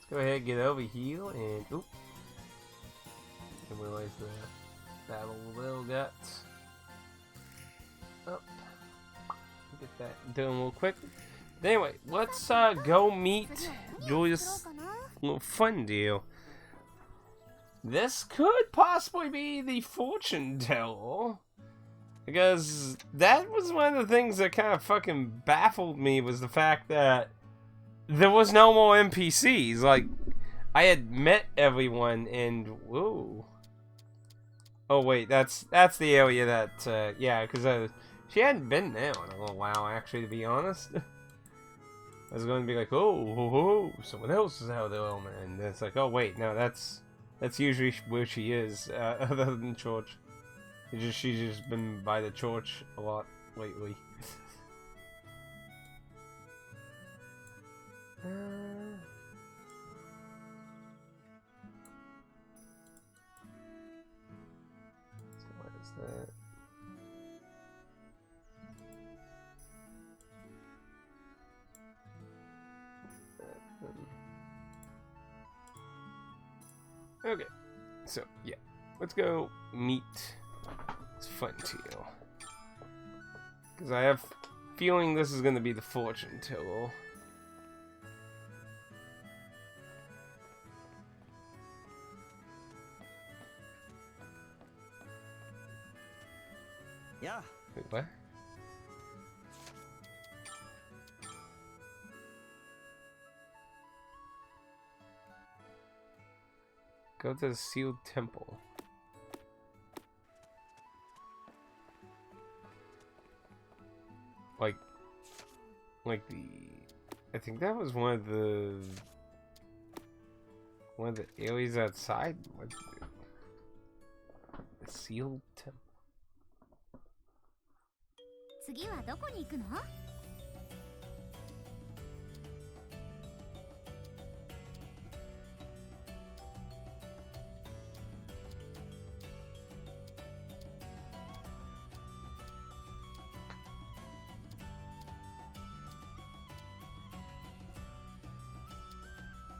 Go ahead, get over here, and oop. Didn't realize that little guts. Oh, get that done real quick. Anyway, let's go meet Julius' little fun deal. This could possibly be the fortune teller. Because that was one of the things that kind of fucking baffled me, was the fact that there was no more NPCs. Like, I had met everyone and whoa. Oh wait, that's the area that yeah, because she hadn't been there in a little while, actually, to be honest. I was going to be like, oh, someone else is out there, and it's like, oh wait, no, that's usually where she is, other than church. She's just been by the church a lot lately. So what is that? Okay, so yeah, let's go meet this fun teal. Because I have a feeling this is going to be the fortune teller. Yeah. Wait, what? Go to the sealed temple. Like the, I think that was one of the areas outside. What, the sealed temple. 次はどこに行くの?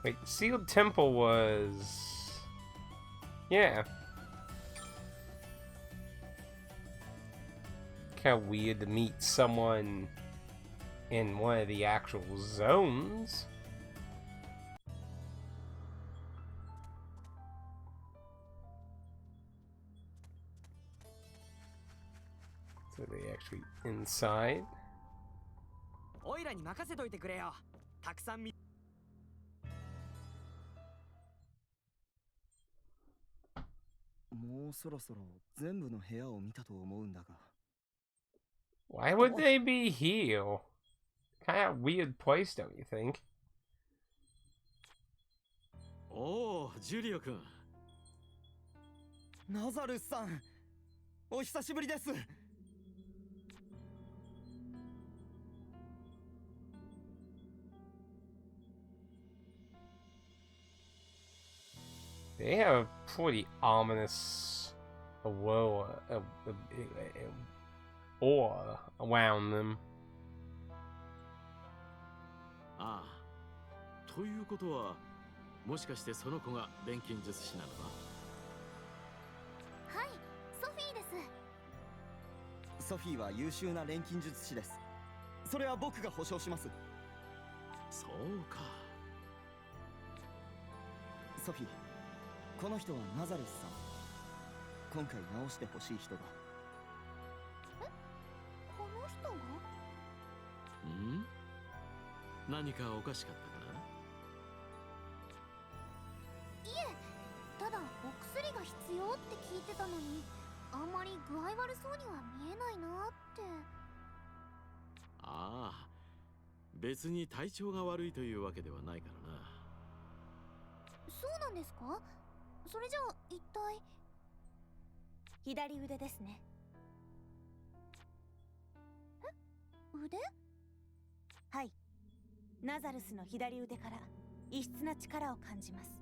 Wait, sealed temple was, yeah. Kind of weird to meet someone in one of the actual zones. So they actually inside. おいらに任せといてくれよ。たくさん見。もうそろそろ全部の部屋を見たと思うんだが。Why would they be here? Kind of weird place, don't you think? おお、ジュリオ君。ナザルスさん、お久しぶりです。They have a pretty ominous aura around them. ああ。ということは、もしかしてその子が錬金術師なのか? はい、ソフィーです。ソフィーは優秀な錬金術師です。それは僕が保証します。そうか。ソフィー。この人はナザレスさん。今回直してほしい人が。え？この人が？ん？何かおかしかったかな？いえ、ただお薬が必要って聞いてたのに、あんまり具合悪そうには見えないなって。ああ、別に体調が悪いというわけではないからな。そうなんですか？それじゃあ一体。左腕ですね。え？腕？はい。ナザルスの左腕から異質な力を感じます。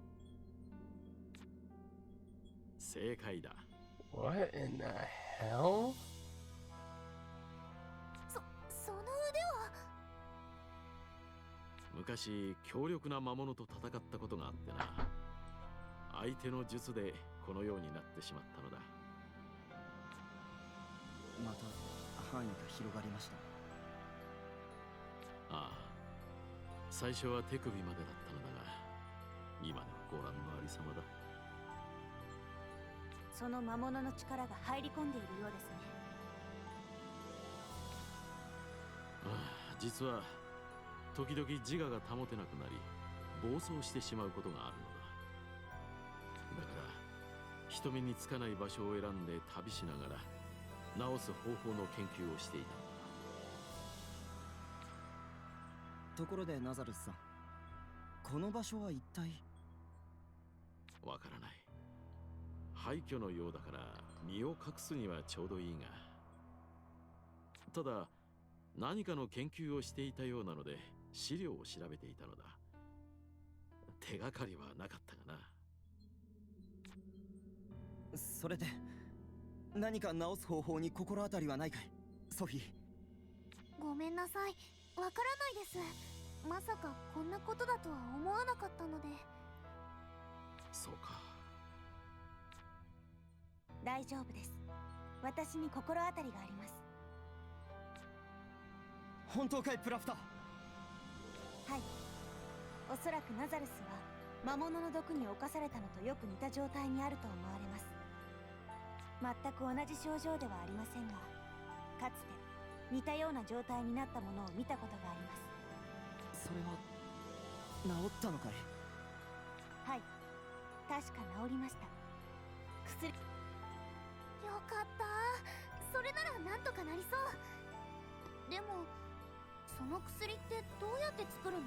正解だ。What in the hell? その腕は。昔強力な魔物と戦ったことがあってな。相手の術でこのようになってしまったのだ。また範囲が広がりました。ああ、最初は手首までだったのだが、今ではご覧のありさまだ。その魔物の力が入り込んでいるようですね。ああ、実は時々自我が保てなくなり暴走してしまうことがあるのだ。だから人目につかない場所を選んで旅しながら治す方法の研究をしていた。ところでナザルスさん、この場所は一体？わからない。廃墟のようだから身を隠すにはちょうどいいが、ただ何かの研究をしていたようなので資料を調べていたのだ。手がかりはなかったがな。それで何か治す方法に心当たりはないかい、ソフィー？ごめんなさい、わからないです。まさかこんなことだとは思わなかったので。そうか。大丈夫です。私に心当たりがあります。本当かい、プラフター？はい。おそらくナザルスは魔物の毒に侵されたのとよく似た状態にあると思われます。全く同じ症状ではありませんが、かつて似たような状態になったものを見たことがあります。それは治ったのかい？はい、確か治りました。薬。よかった。それならなんとかなりそう。でもその薬ってどうやって作るの？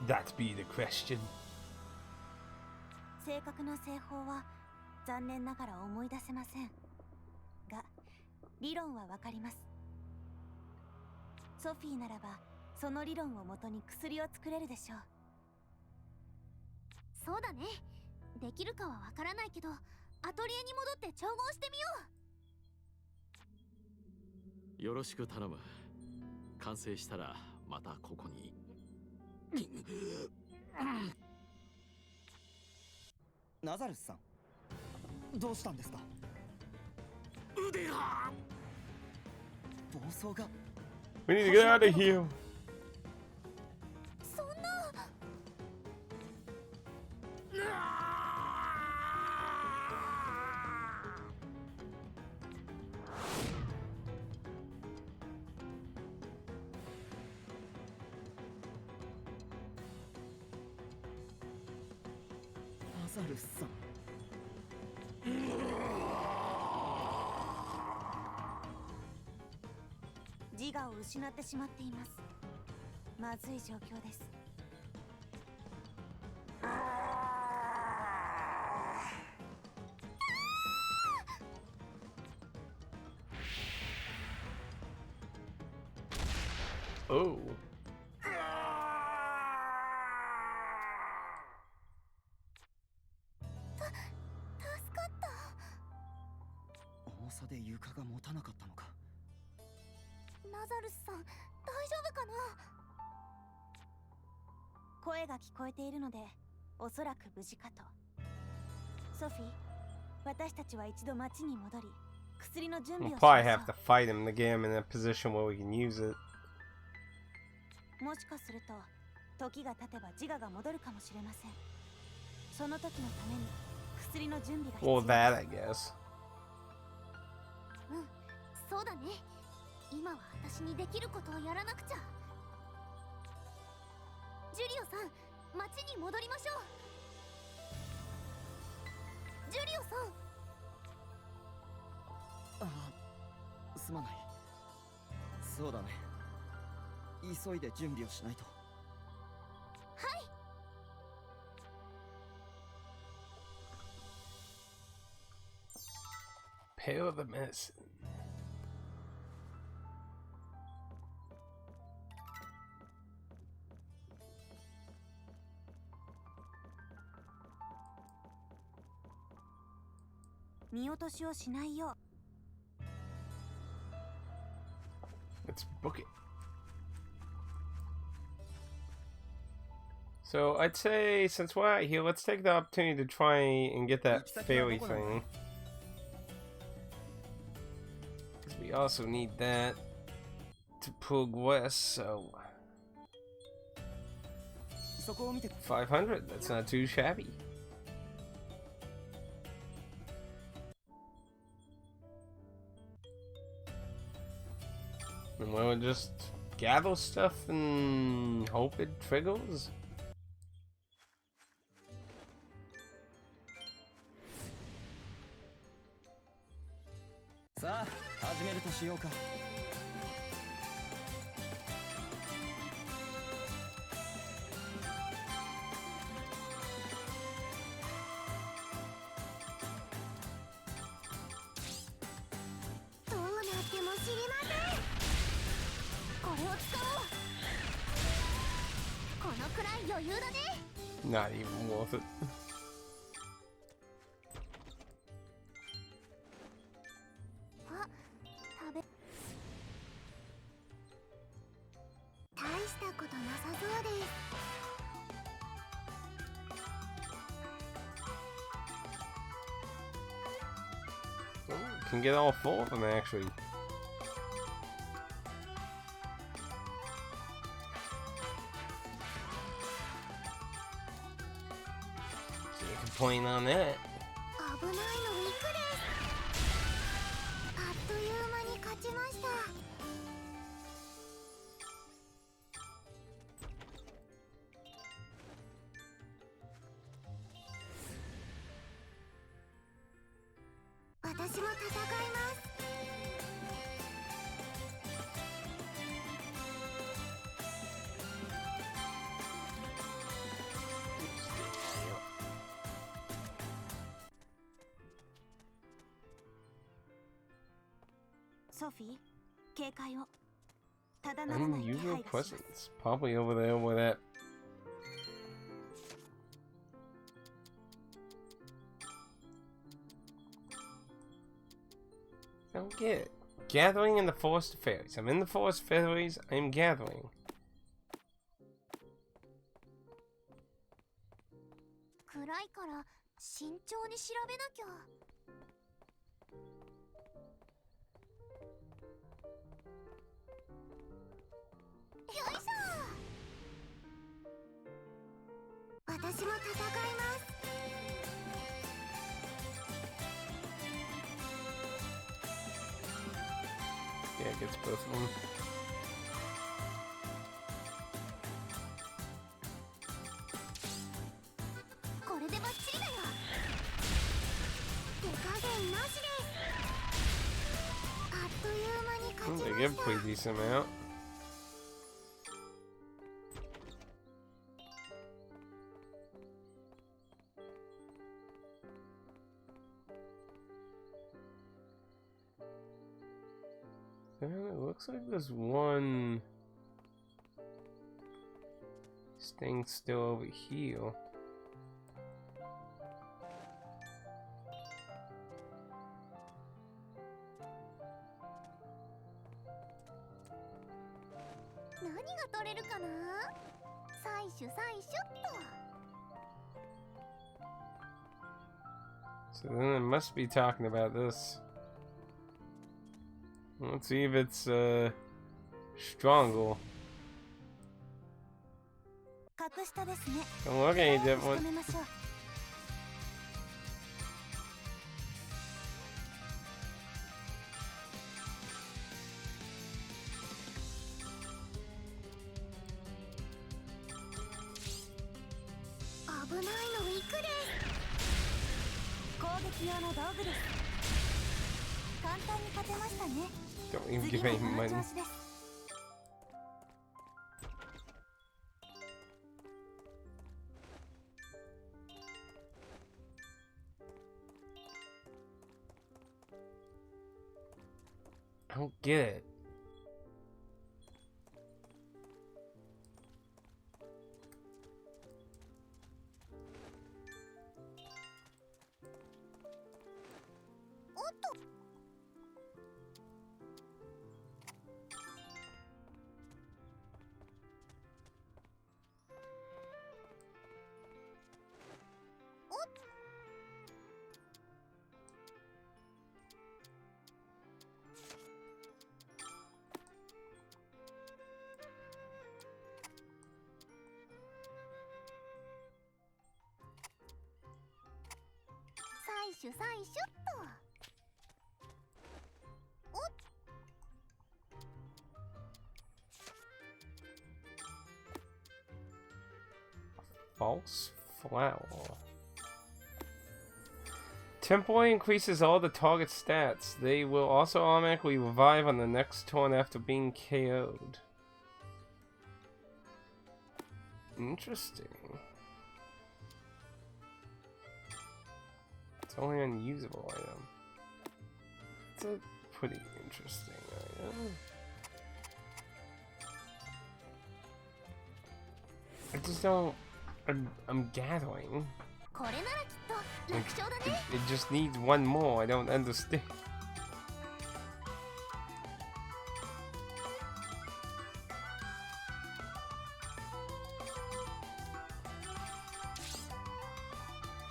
That be the question. 正確な製法は残念ながら思い出せませんが、理論はわかります。ソフィーならばその理論をもとに薬を作れるでしょう。そうだね。できるかはわからないけど、アトリエに戻って調合してみよう。よろしく頼む。完成したらまたここに。ナザルスさん、どうしたんですか？腕が暴走が。 We need to get out of here. そんな。ナザルスさん、自我を失ってしまっています。まずい状況です。Oh. 助かった。重さで床が持たなかったのか。ナザルスさん、大丈夫かな？声が聞こえているので、おそらく無事かと。ソフィー、私たちは一度町に戻り、薬の準備 We'll をしま probably しょ have to fight him to get him in a position where we can use it. う。もしかすると、時が経てば自我が戻るかもしれません。その時のために薬の準備が必要 Well, です。 that I guess. うん、そうだね。今は私にできることをやらなくちゃ。ジュリオさん、町に戻りましょう。ジュリオさん。ああ、すまない。そうだね、急いで準備をしないと。はい。 Pale the medicine. 見落としをしないよう。 Let's book it. So I'd say since we're out here, let's take the opportunity to try and get that fairy thing. Because we also need that to progress, so そこを見て 500, that's not too shabby. And we'll just gather stuff and hope it triggers. さあ始めるとしようか。どうなっても知りません。これを使おう。このくらい余裕だね。 Not even worth it. あ、食べ大したことなさそうです。 Oh, can get all 4 of them actually. Can't complain on that. 危ないのウィックです。あっという間に勝ちました。 私も戦います。 ソフィー、警戒を。ただならない気 Unusual 配がします。 presence. Probably over there where that. I don't get it. Gathering in the Forest of Fairies. I'm in the Forest of Fairies. I'm gathering. 暗いから慎重に調べなきゃ。 よいしょ。 私も戦います。 Yeah, it gets both of them. これでバッチリだよ。手加減なしです。あっという間に Oh, 勝ち they ま give し a た。 pretty decent amount. It looks like there's one thing still over here.「何が取れるかな？採取っと。 So then it must be talking about this. Let's see if it's stronger. 格下ですね。 Don't look any 仕 different. 留めましょう。 危ないのウィックです。 攻撃用の道具です。簡単に勝てましたね。 Don't even 次 give も any この money. 調子です。 I don't get it. おっと。 I 取採取っと。おっ False flower. Temporarily increases all the target stats. They will also automatically revive on the next turn after being KO'd. Interesting. It's only an unusable item. It's a pretty interesting item. I just don't... I'm gathering. これならきっと楽勝だ It, ね。 it just needs one more. I don't understand.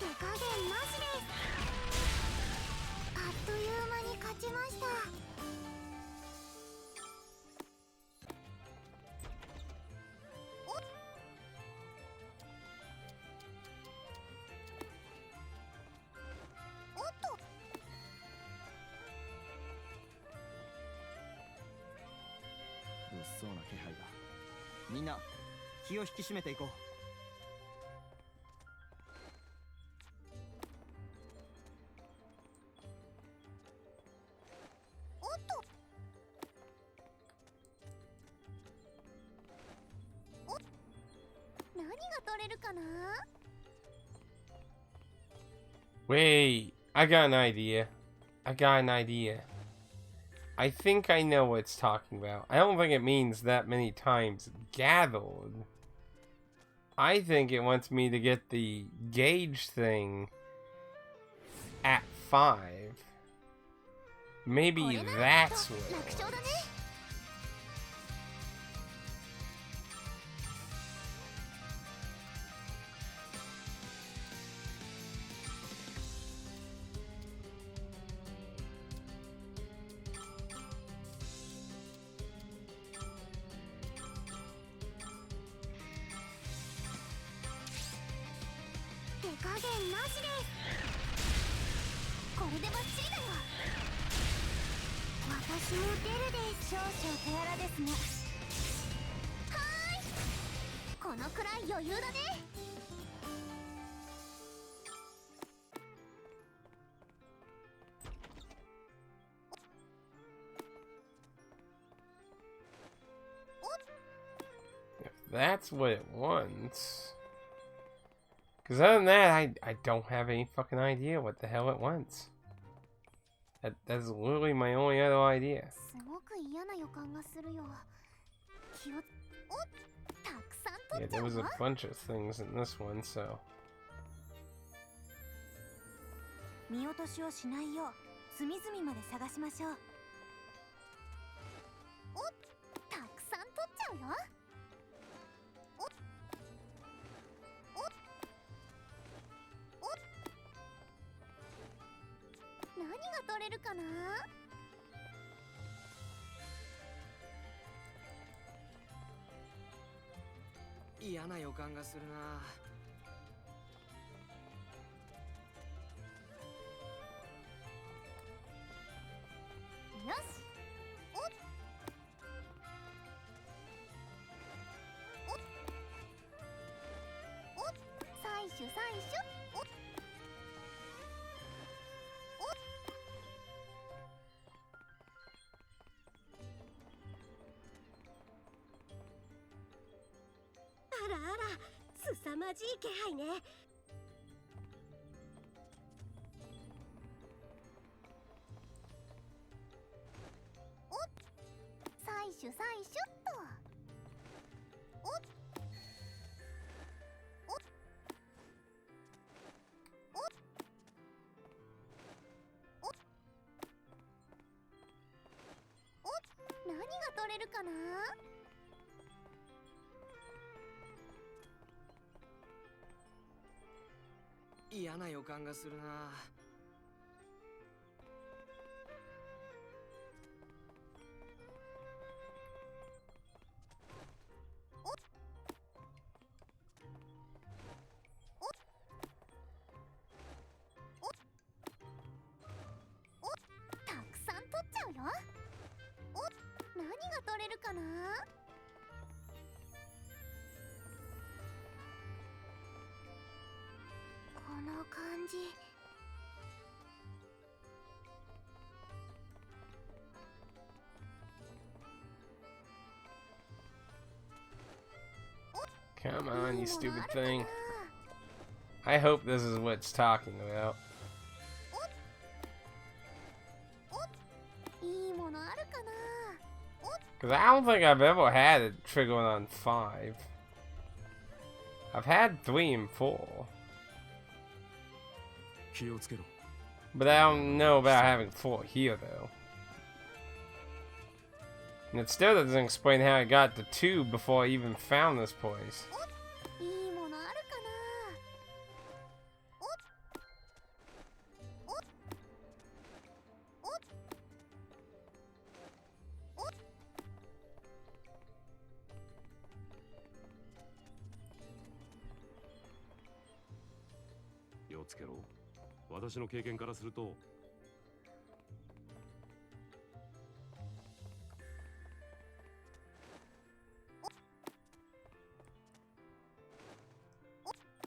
手加減なしです。あっという間に勝ちました。おっと。物騒な気配だ。みんな気を引き締めていこう。おっと。お、何が取れるかな。 Wait, I got an idea. I got an idea. I think I know what it's talking about. I don't think it means that many times gathered. I think it wants me to get the gauge thing at 5. Maybe これならきっ that's と what 楽 it 勝だね。 wants.手加減なしです。これでバッチリだよ。私も出るです。少々手荒ですね。はーい。このくらい余裕だね。 If that's what it wants. Because other than that, I don't have any fucking idea what the hell it wants. That's literally my only other idea. すごく嫌な予感がするよ。気を、お、たくさん取 Yeah, っちゃ there う was a わ。 bunch of things in this one, so. 見落としをしないよう隅々まで探しましょう。お、たくさん取っちゃうよ。お、お、お、何が取れるかな。 嫌な予感がするな。よし。お、お、お、採取採取。お、お、あらあら、凄まじい気配ね。採取採取っと。お、お、お、お、お、何が取れるかな。 嫌な予感がするな。何がな。この感じ。Come on, you stupid thing. I hope this is what it's talking about. いいものあるかな。 Because I don't think I've ever had it trigger on 5. I've had 3 and 4. 気をつけろ。 But I don't know about having 4 here, though. And it still doesn't explain how I got to 2 before I even found this place. いいものあるかな。気をつけろ。私の経験からすると、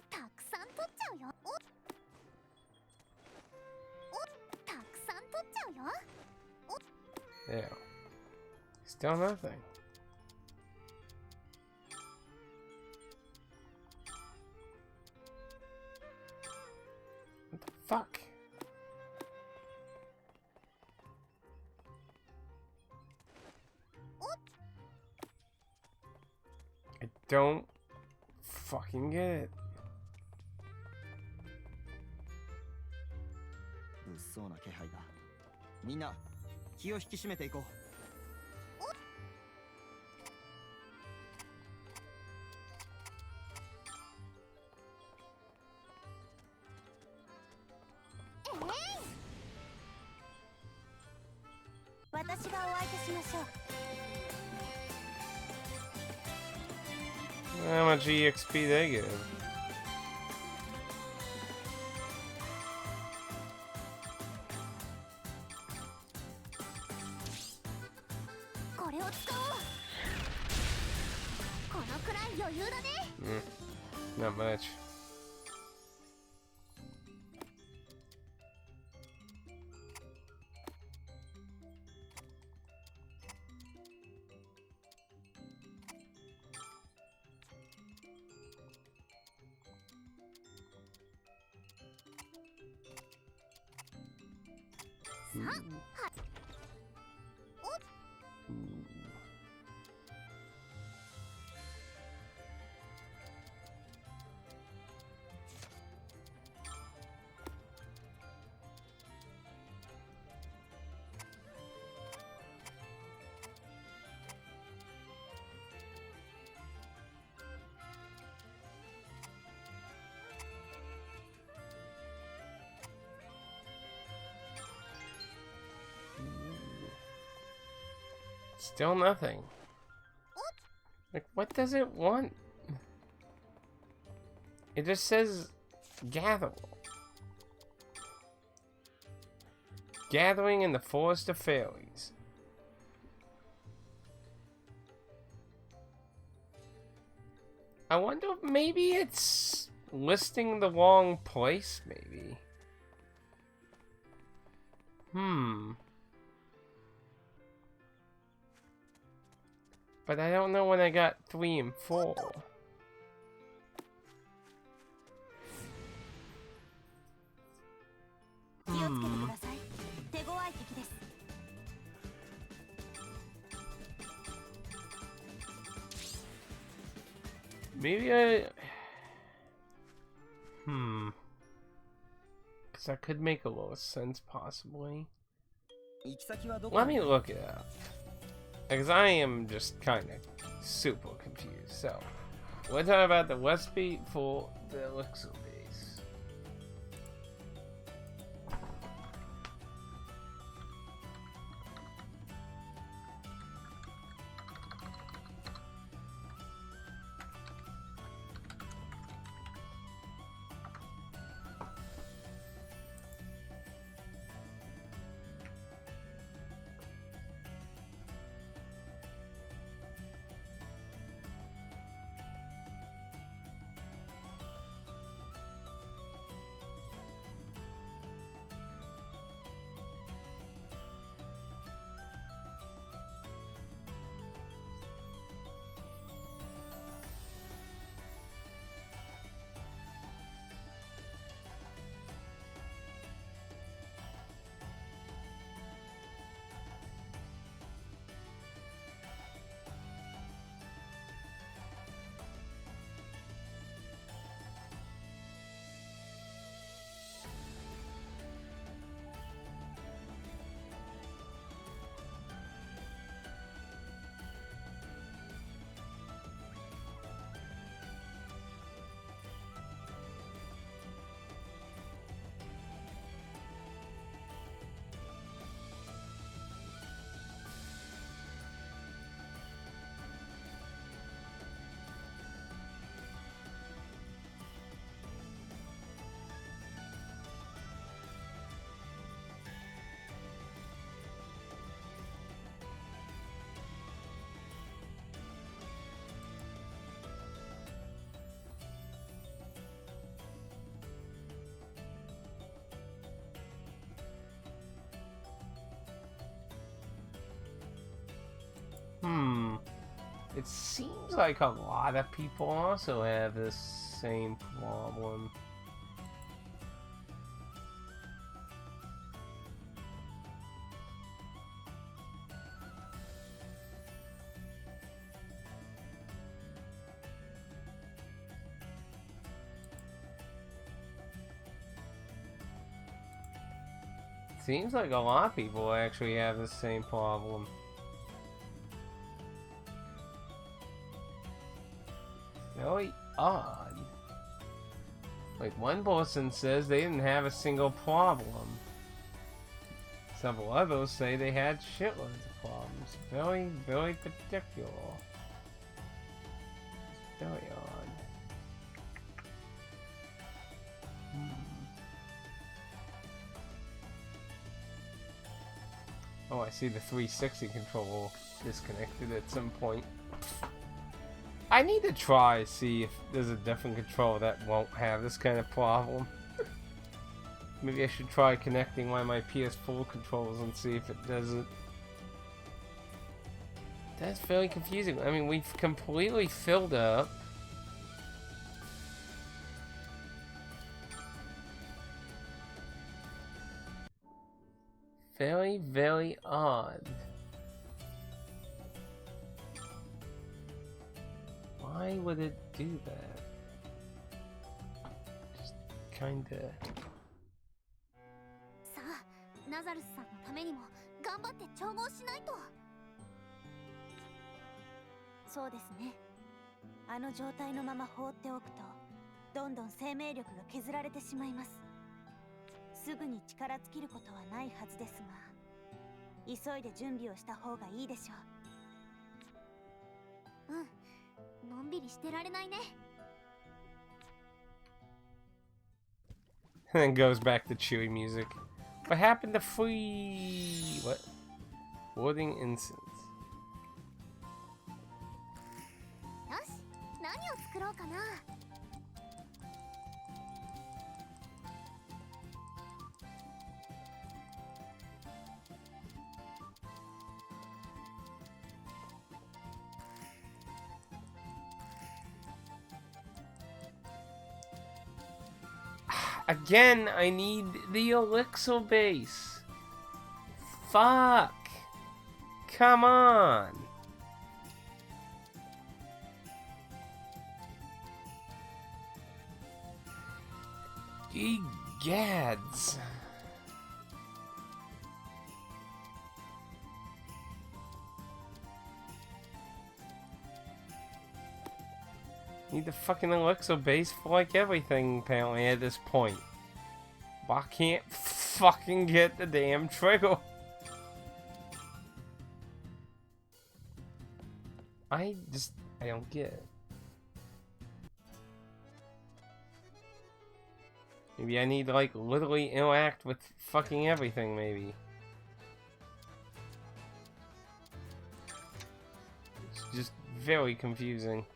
たくさん取っちゃうよ。たくさん取っちゃうよ。 Yeah. Still nothing. What the fuck? I don't fucking get it. 物騒な気配だ。みんな気を引き締めていこう。私がお相手しましょう。 How much EXP they give? これを使おう。このくらい余裕だね。 Not much. Still nothing. Like, what does it want? It just says gather. Gathering in the Forest of Fairies. I wonder if maybe it's listing the wrong place, maybe. But I don't know when I got 3 and 4. Maybe I... Because that could make a little sense, possibly. 行き先はどこ？ Let me look it up. Because I am just kind of super confused. So, we're talking about the recipe for the elixir base. it seems like a lot of people also have this same problem. Seems like a lot of people actually have the same problem. Very odd. Like, one person says they didn't have a single problem. Several others say they had shitloads of problems. Very, very particular. Very odd. Oh, I see the 360 controller disconnected at some point. I need to try to see if there's a different controller that won't have this kind of problem. Maybe I should try connecting one of my PS4 controllers and see if it does it. That's very confusing. I mean, we've completely filled up. Very, very odd. Why would it do that? Just kinda. さあ、ナザルスさんのためにも頑張って調合しないと。そうですね。あの状態のまま放っておくと、どんどん生命力が削られてしまいます。すぐに力尽きることはないはずですが、急いで準備をした方がいいでしょう。うん、のんびりしてられないね。And then goes back to Chewy music. What happened to free? What? Warding incense. よし、何を作ろうかな。Again, I need the elixir base. Fuck. Come on. Egads. Need the fucking elixir base for like everything apparently at this point. But I can't fucking get the damn trigger. I don't get it. Maybe I need to like literally interact with fucking everything maybe. It's just very confusing.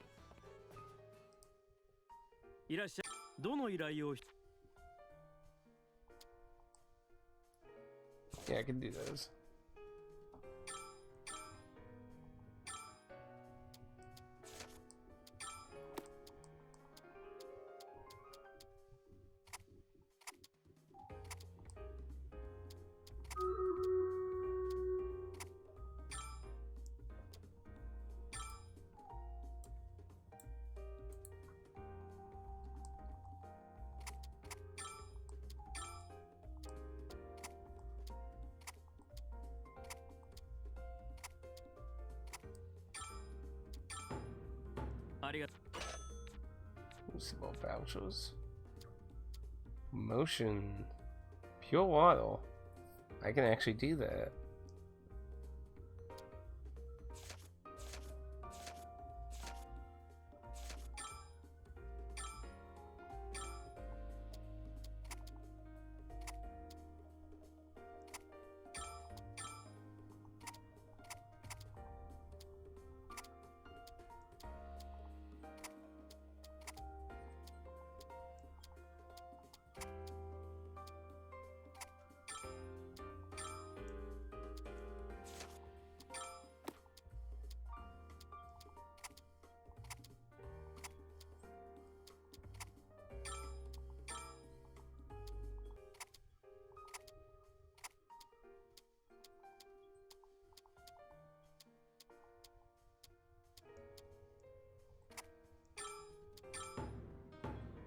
Yeah, I can do those. Some more vouchers. Motion. Pure water. I can actually do that.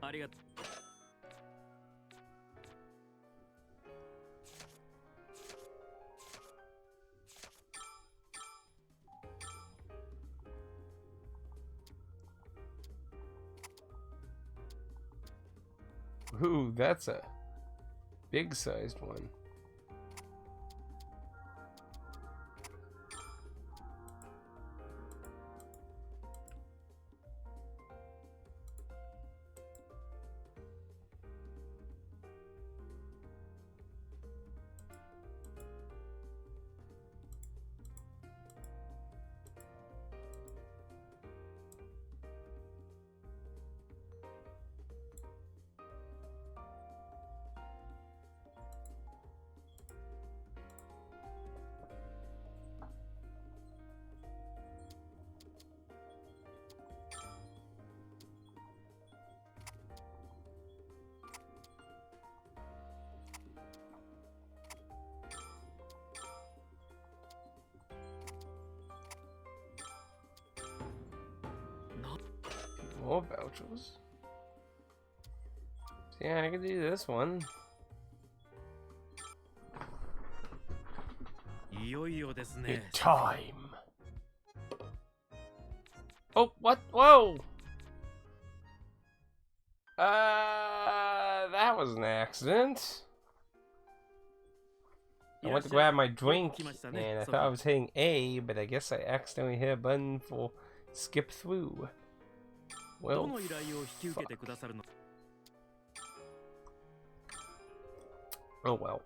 ありがとう。 Ooh, that's a big-sized one. More vouchers. Yeah, I can do this one. いよいよですね。 It's time. Oh, what? Whoa! That was an accident. I went to grab my drink, and I thought I was hitting A, but I guess I accidentally hit a button for skip through. ど Well, の依頼を引き受けてくださるの？ oh well.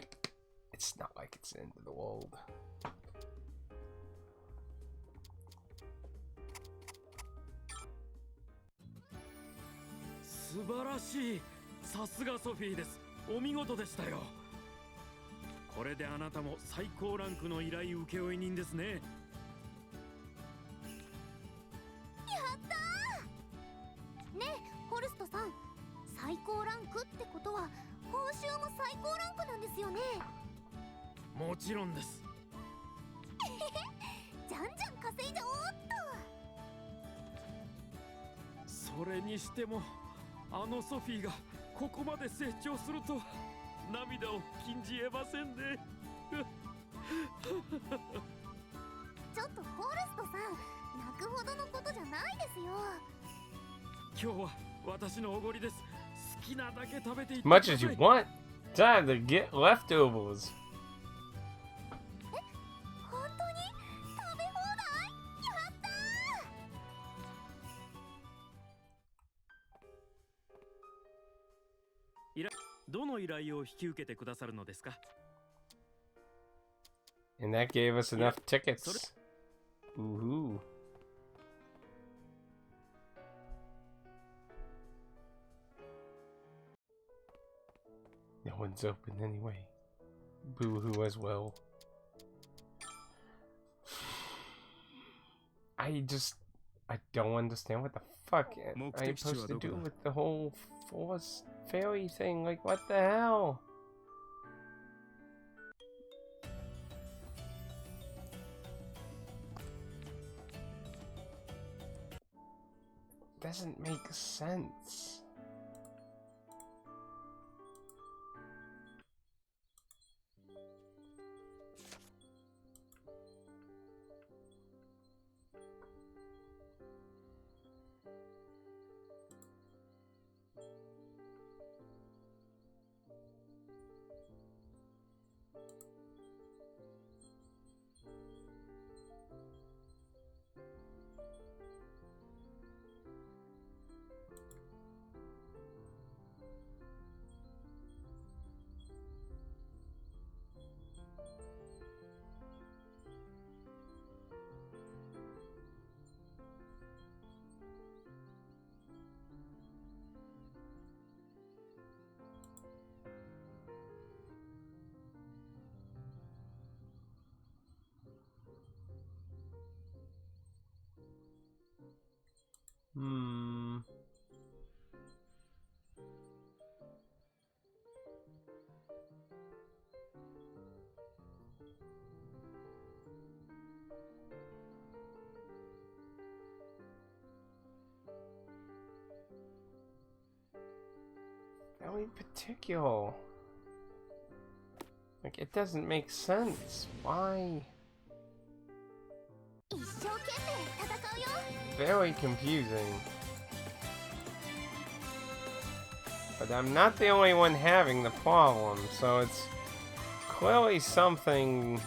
It's not like it's the end of the world. 素晴らしい。さすがソフィーです。お見事でしたよ。これであなたも最高ランクの依頼請負人ですね。 ホルストさん、最高ランクってことは報酬も最高ランクなんですよね。もちろんです。じゃんじゃん稼いじゃおうっと。それにしてもあのソフィーがここまで成長するとは涙を禁じ得ませんね。ちょっとホルストさん、泣くほどのことじゃないですよ。今日は私のおごりです。好きなだけ食べていって As much as you want. Time to get leftovers. 本当に食べ放題？やったー！ どの依頼を引き受けてくださるのですか？ And that gave us enough tickets. Woohoo. No one's open anyway. Boo-hoo as well. I don't understand what the fuck I'm supposed to do with the whole force fairy thing. Like, what the hell? Doesn't make sense. Hmm. very particular. Like, it doesn't make sense. Why? 一生懸命戦うよ。 Very confusing. But I'm not the only one having the problem, so it's clearly something.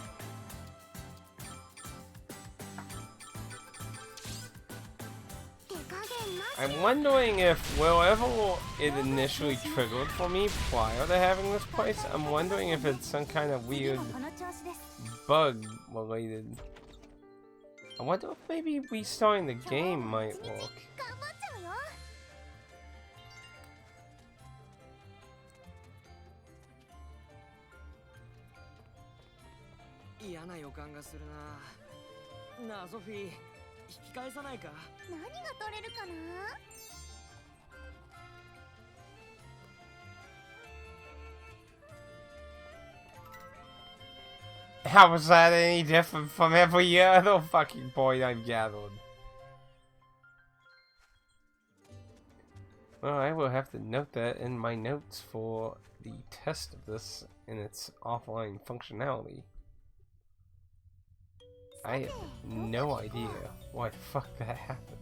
I'm wondering if wherever it initially triggered for me prior to having this place, I'm wondering if it's some kind of weird bug related. I wonder if maybe restarting the game might work. 頑張っちゃうよ。 嫌な予感がするな。なあソフィー、引き返さないか？何が取れるかな。 How was that any different from every other fucking point I've gathered? Well, I will have to note that in my notes for the test of this in its offline functionality. I have no idea why the fuck that happened.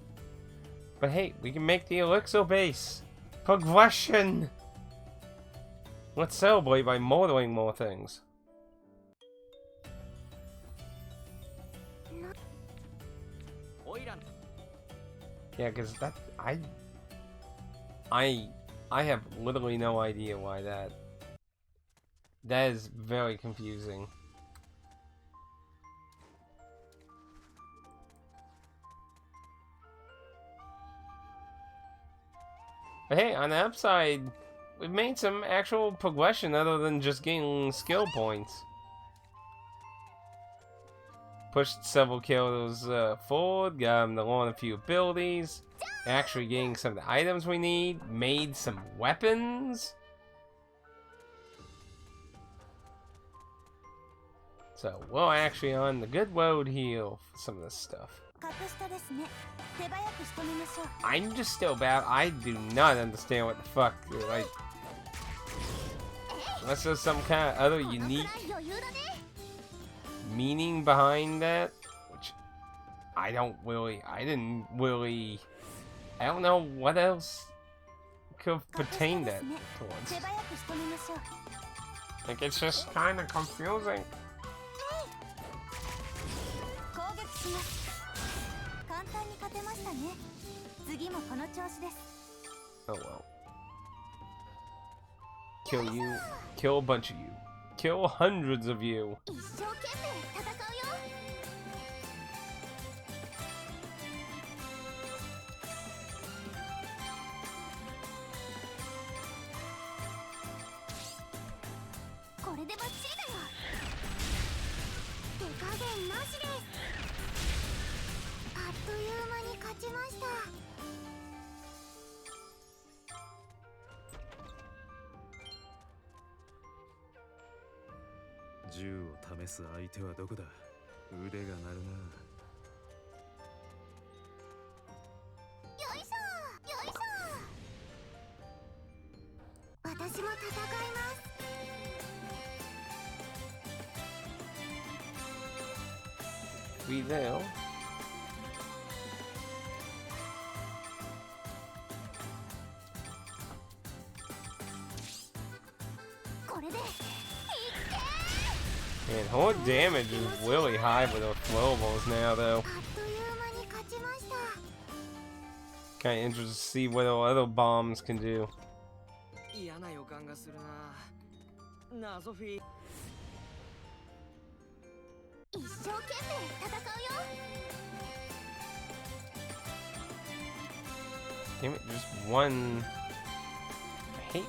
But hey, we can make the elixir base! Progression! Let's celebrate by modeling more things. Yeah, because that I have literally no idea why that is very confusing. But hey, on the upside, we've made some actual progression other than just getting skill points. Pushed several kills forward, got them to learn a few abilities, actually getting some of the items we need, made some weapons. So we're actually on the good road here for some of this stuff. I'm just still bad. I do not understand what the fuck, like, unless there's some kind of other unique meaning behind that, which I don't know what else could have pertained that towards. Like, it's just kind of confusing. Oh well. Kill you. Kill a bunch of you. Kill hundreds of you. 一生懸命戦うよ。 これでバッチリだよ。手加減なしです。あっという間に勝ちました。 銃を試す相手はどこだ。腕が鳴るな。 よいしょよいしょ。私も戦います。 We will. これで And her damage is really high with her throwables now, though. あっという間に勝ちました。 Kind of interested to see what other bombs can do. 嫌な予感がするな。なあソフィー。 一生懸命戦うよ。 Damn it, just one. I hate.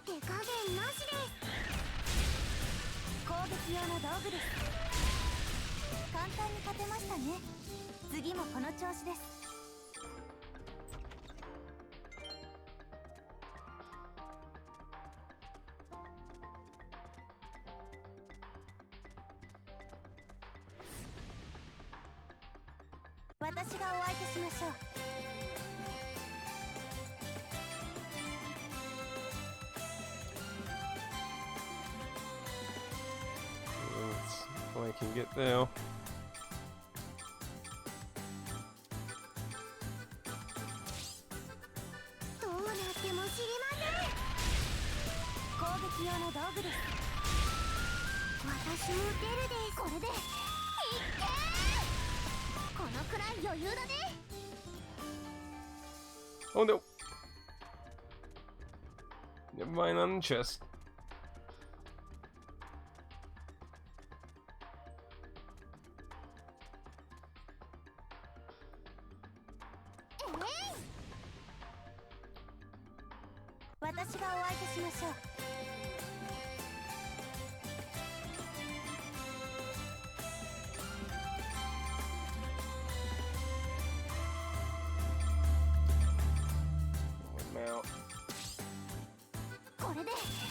手加減なしです。攻撃用の道具です。簡単に勝てましたね。次もこの調子です。 私私がお相手しましょう。That's all I can get there. どうなっても知りません。攻撃用の道具です。私も出るです。これでいっけー。このくらい余裕だね。 Oh no! Never mind on the chest.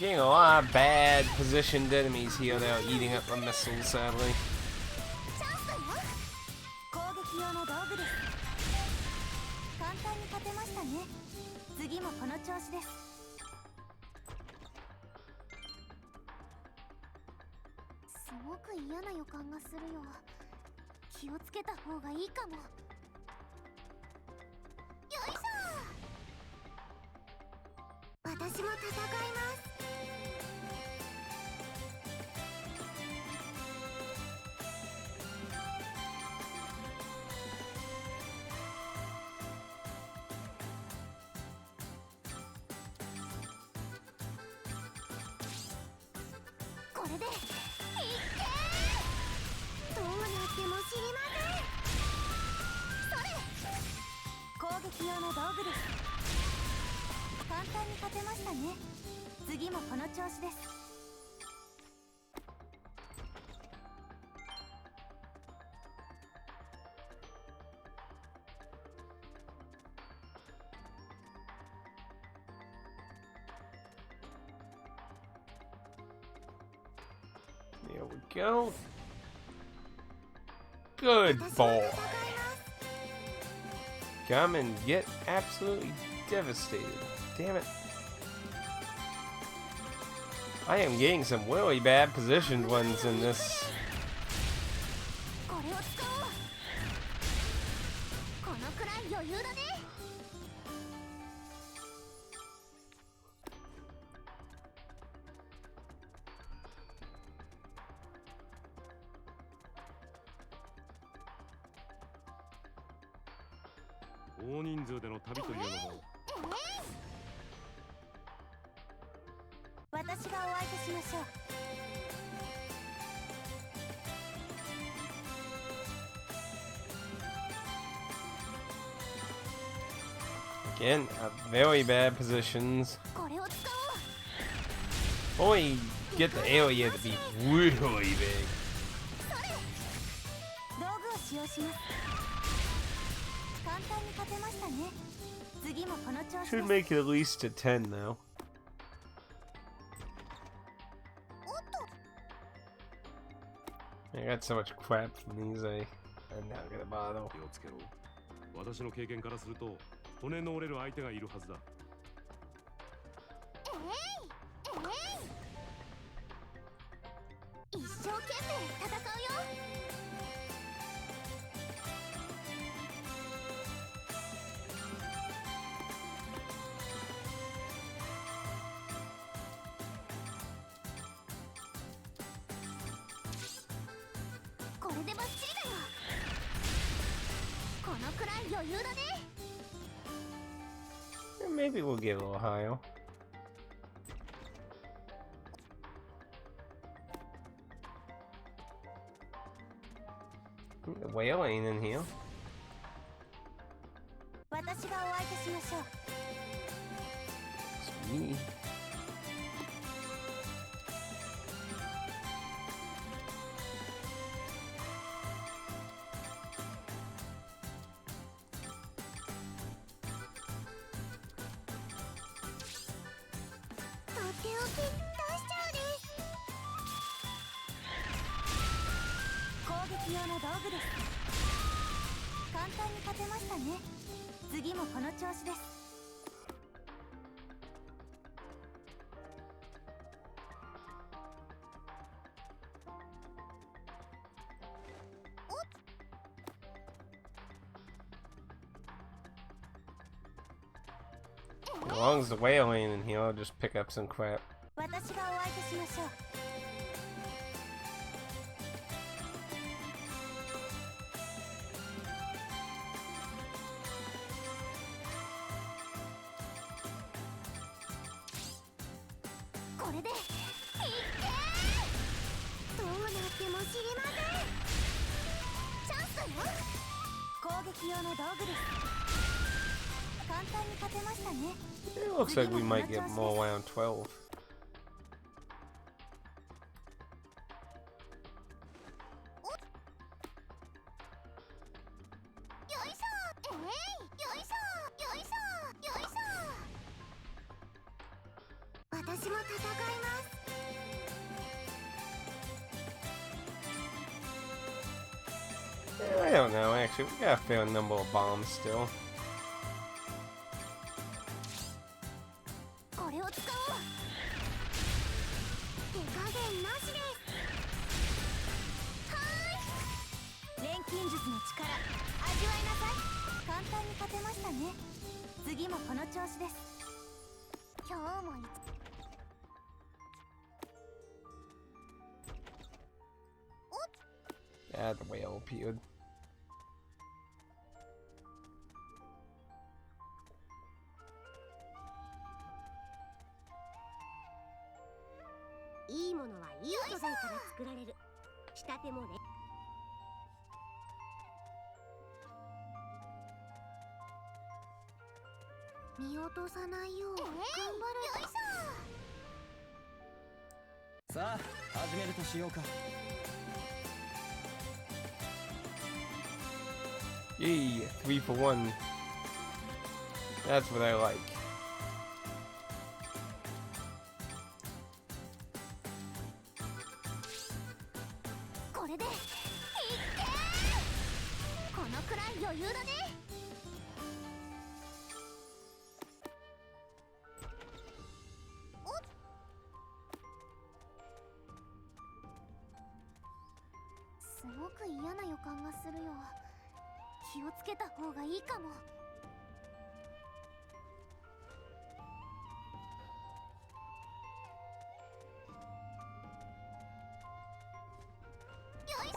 Getting a lot of bad positioned enemies here that are eating up the missiles, sadly. チャンスだよ。攻撃用の道具です。簡単に勝てましたね。次もこの調子です。すごく嫌な予感がするよ。気をつけた方がいいかも。よいしょ。私も戦います。これでいっけー。どうなっても知りません。それ。攻撃用の道具です。簡単に勝てましたね。次もこの調子です。There we go. Good boy. Come and get absolutely devastated. Damn it. I am getting some really bad positioned ones in this. これを使おう。このくらい余裕だね。大人数での旅というのも私がお相手しましょう。Again, very bad positions. これを使おう。 Only get the area to be really big. 道具を使用します。簡単に勝てましたね。次もこの調子です。 Should make it at least to 10 now. I got so much crap from these, I'm not gonna bother. 気をつけろ。私の経験からすると骨の折れる相手がいるはずだ。一生懸命戦うよ。これでバッチリだよ。このくらい余裕だね。 Maybe we'll get a little higher. The whale ain't in here. 私がお相手しましょう。 It's me. とっておき出しちゃうです。攻撃用の道具です。簡単単に勝てましたね。次もこの調子です。As long as the whale ain't in here, I'll just pick up some crap. 私がお相手しましょう。これでいっけー。どうなっても知りません。チャンスだよ。攻撃用の道具です。簡単に勝てましたね。It looks like we might get more round 12. よいしょ。えい、よいしょ、よいしょ、よいしょ。私も戦います。I don't know, actually. We got a fair number of bombs still. これを使おう。手加減なしです。はーい。錬金術の力、味わいなさい。簡単に勝てましたね。次もこの調子です。今日もAh, the whale appeared. いいものはいい素材から作られる。仕立てもね。見落とさないよう頑張る。よいしょ。さあ始めるとしようか。 Yay, 3 for 1. That's what I like. これでいっけー。このくらい余裕だね。すごく嫌な予感がするよ。気をつけた方がいいかも。よいし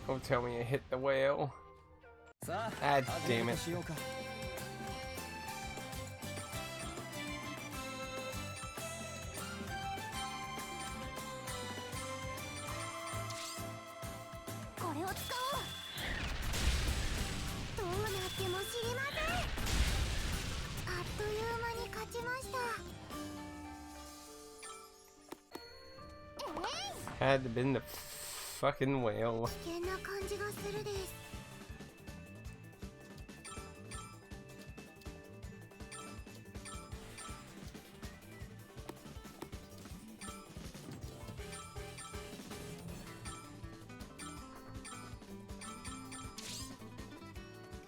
ょ。 Don't tell me I hit the whale. さ Ah, あ始 damn める it. としようか。 これを使おう。どうなっても知りません。あっという間に勝ちました。Had to been the fucking whale. 危険な感じがするです。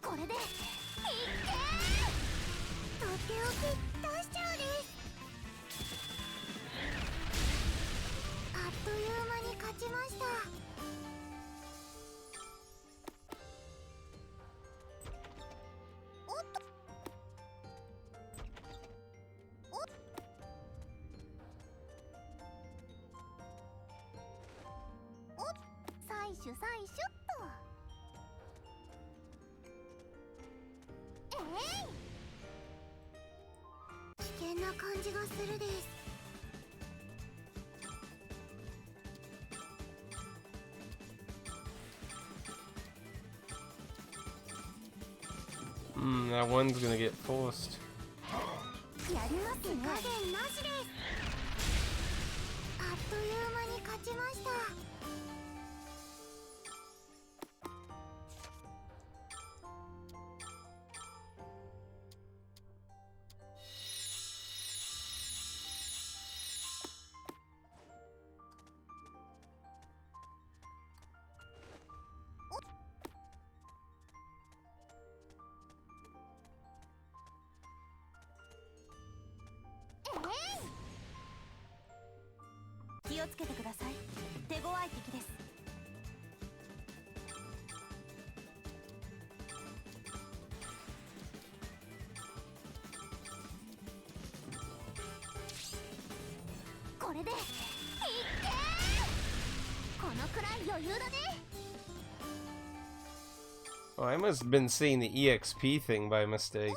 これでいっけー。とっておき出しちゃうです。あっという間に勝ちました。おっと。おっ。おっ。採取採取っと。危険な感じがするです。 That one's gonna get forced. やりますね。加減なしです。あっという間に勝ちました。怖い敵です。これでいってー。このくらい余裕だね。 Oh, I must have been seeing the EXP thing by mistake.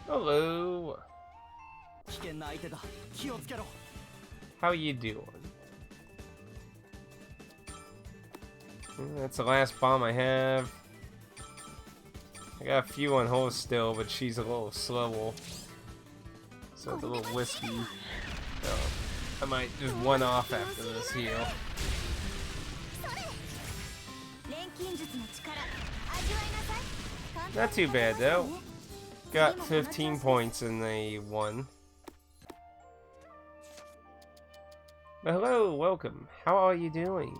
Hello. 危険な相手だ。気をつけろ。 How you doing? That's the last bomb I have. I got a few on hold still, but she's a little slow. So it's a little whiskey. So I might just one off after this heal. 錬金術の力味わいなさい。 Not too bad though. Got 15 points in the one. But hello, welcome. How are you doing?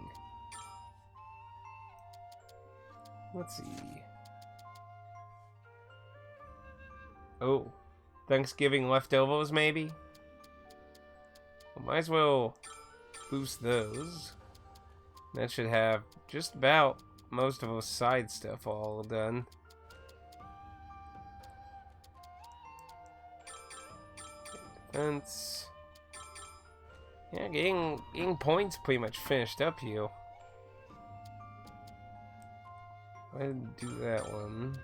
Let's see. Oh, Thanksgiving leftovers maybe? Well, might as well boost those. That should have just about most of our side stuff all done. Defense. Yeah, getting points pretty much finished up here. I didn't do that one.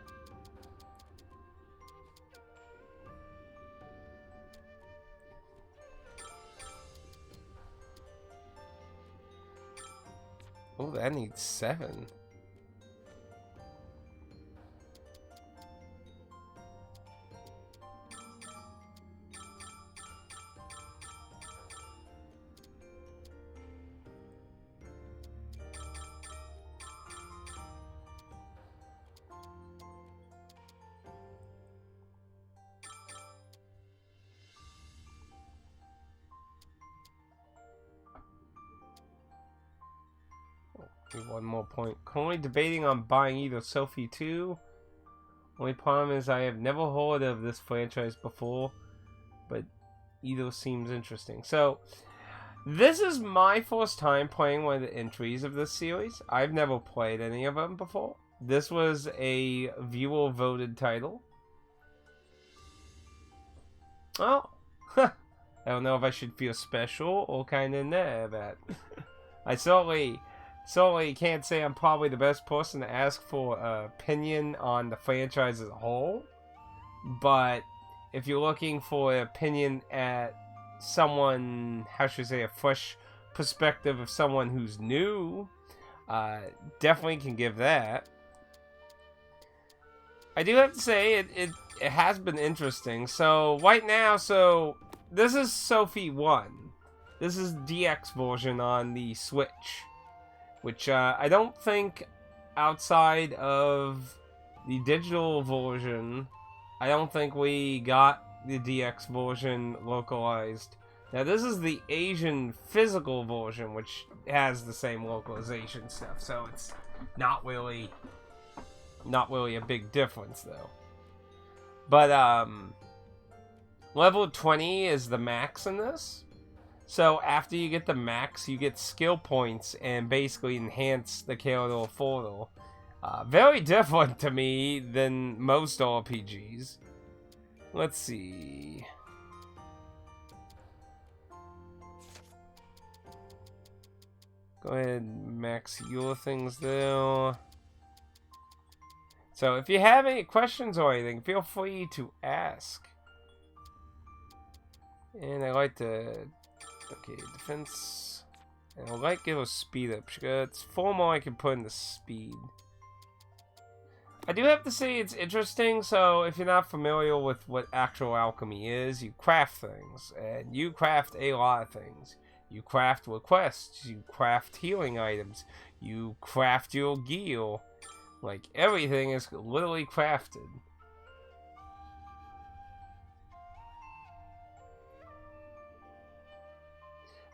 Oh, that needs 7. Need one more point. Currently debating on buying either Sophie 2. Only problem is I have never heard of this franchise before, but either seems interesting. So, this is my first time playing one of the entries of this series. I've never played any of them before. This was a viewer-voted title. Oh, I don't know if I should feel special or kind of nah, but I certainly can't say I'm probably the best person to ask for an opinion on the franchise as a whole. But if you're looking for an opinion at someone, how should I say, a fresh perspective of someone who's new, definitely can give that. I do have to say, it has been interesting. So, right now, this is Sophie 1. This is DX version on the Switch. Which I don't think outside of the digital version, I don't think we got the DX version localized. Now this is the Asian physical version, which has the same localization stuff, so it's not really a big difference though. But level 20 is the max in this. So after you get the max, you get skill points and basically enhance the character further. Very different to me than most RPGs. Let's see. Go ahead and max your things there. So if you have any questions or anything, feel free to ask. And I like to... Okay, defense. And I like give us speed up. It's 4 more I can put in the speed. I do have to say it's interesting, so if you're not familiar with what actual alchemy is, you craft things. And you craft a lot of things. You craft requests, you craft healing items, you craft your gear. Like, everything is literally crafted.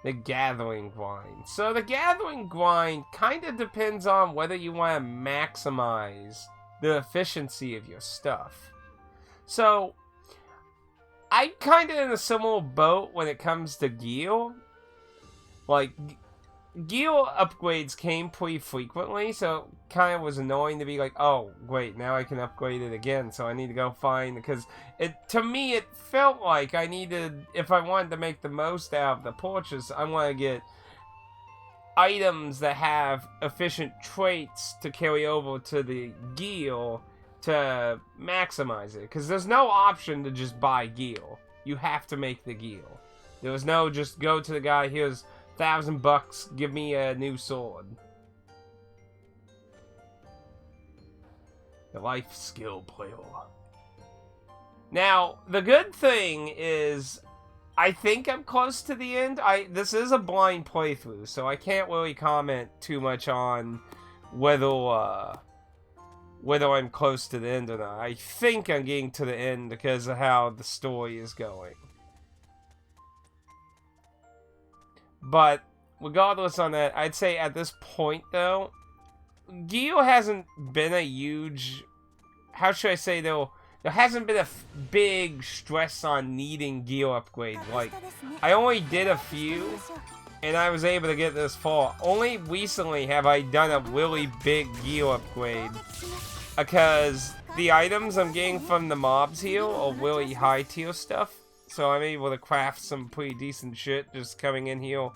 the gathering grind. So the gathering grind kind of depends on whether you want to maximize the efficiency of your stuff. So I'm kind of in a similar boat when it comes to gear. Like, gear upgrades came pretty frequently, so it kind of was annoying to be like, oh, wait, now I can upgrade it again, so I need to go find, because to me, it felt like I needed, if I wanted to make the most out of the purchase, I want to get items that have efficient traits to carry over to the gear to maximize it, because there's no option to just buy gear. You have to make the gear. There was no just go to the guy, here's $1,000, give me a new sword. The life skill player. Now, the good thing is, I think I'm close to the end. This is a blind playthrough, so I can't really comment too much on whether I'm close to the end or not. I think I'm getting to the end because of how the story is going. But regardless on that, I'd say at this point, though, gear hasn't been a huge... How should I say, though? There hasn't been a big stress on needing gear upgrade. Like, I only did a few, and I was able to get this far. Only recently have I done a really big gear upgrade, because the items I'm getting from the mobs here are really high tier stuff. So I'm able to craft some pretty decent shit just coming in here,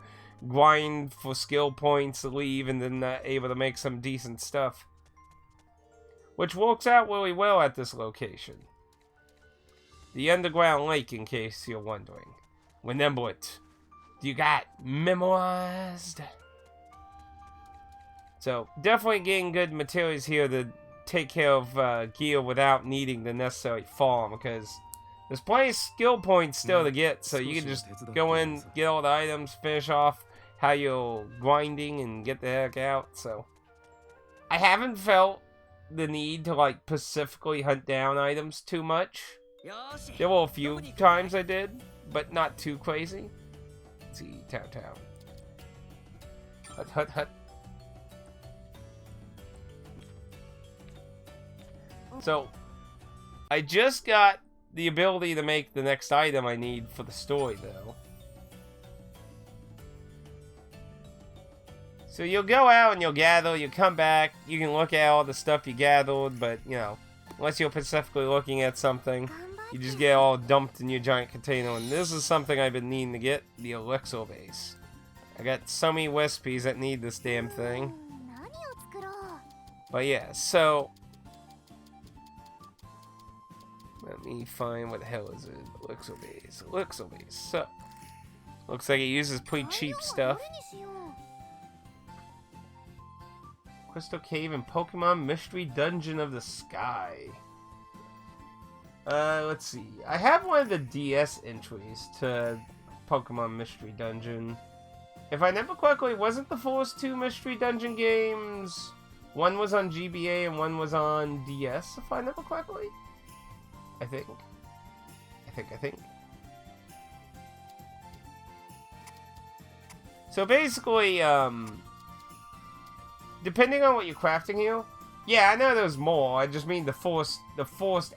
grind for skill points, leave, and then able to make some decent stuff. Which works out really well at this location. The underground lake, in case you're wondering. Remember it. You got memorized? So, definitely getting good materials here to take care of gear without needing the necessary farm, because there's plenty of skill points still to get, so you can just go in, get all the items, finish off how you're grinding, and get the heck out. So, I haven't felt the need to, like, specifically hunt down items too much. There were a few times I did, but not too crazy. Let's see, town. Hut. So, I just got the ability to make the next item I need for the story, though. So you'll go out and you'll gather, you'll come back, you can look at all the stuff you gathered, but, you know, unless you're specifically looking at something, you just get all dumped in your giant container. And this is something I've been needing to get, the elixir base. I got so many recipes that need this damn thing. But yeah, so... let me find what the hell is it. Elixir base. So, looks like it uses pretty cheap stuff. Crystal Cave and Pokemon Mystery Dungeon of the Sky. Let's see. I have one of the DS entries to Pokemon Mystery Dungeon. If I remember correctly, wasn't the first two Mystery Dungeon games... one was on GBA and one was on DS, if I remember correctly? I think. So basically, depending on what you're crafting here, yeah, I know there's more. I just mean the first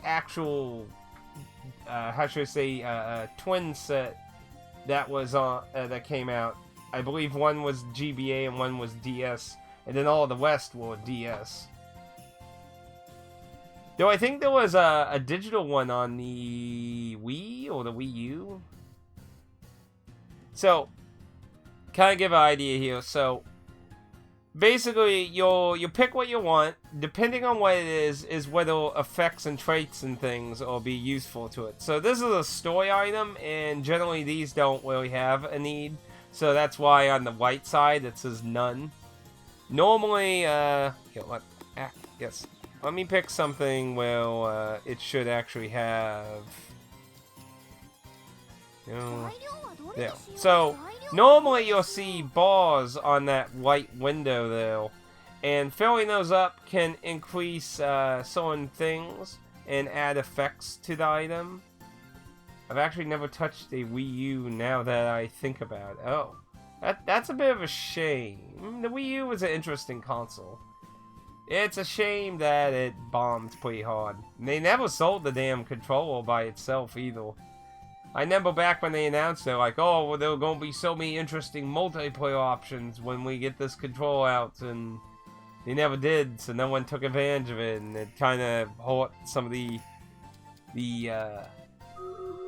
actual, how should I say, twin set that was on that came out. I believe one was GBA and one was DS, and then all the rest were DS. Though I think there was a digital one on the Wii or the Wii U. So, kind of give an idea here. So, basically, you pick what you want. Depending on what it is whether effects and traits and things will be useful to it. So this is a story item, and generally these don't really have a need. So that's why on the right side it says none. Normally, yes. Let me pick something where it should actually have... there. So, normally you'll see bars on that white window there, and filling those up can increase certain things and add effects to the item. I've actually never touched a Wii U now that I think about it. Oh, That's a bit of a shame. The Wii U was an interesting console. It's a shame that it bombed pretty hard. They never sold the damn controller by itself either. I remember back when they announced it, like, oh, well, there are going to be so many interesting multiplayer options when we get this controller out, and they never did, so no one took advantage of it, and it kind of hurt some of the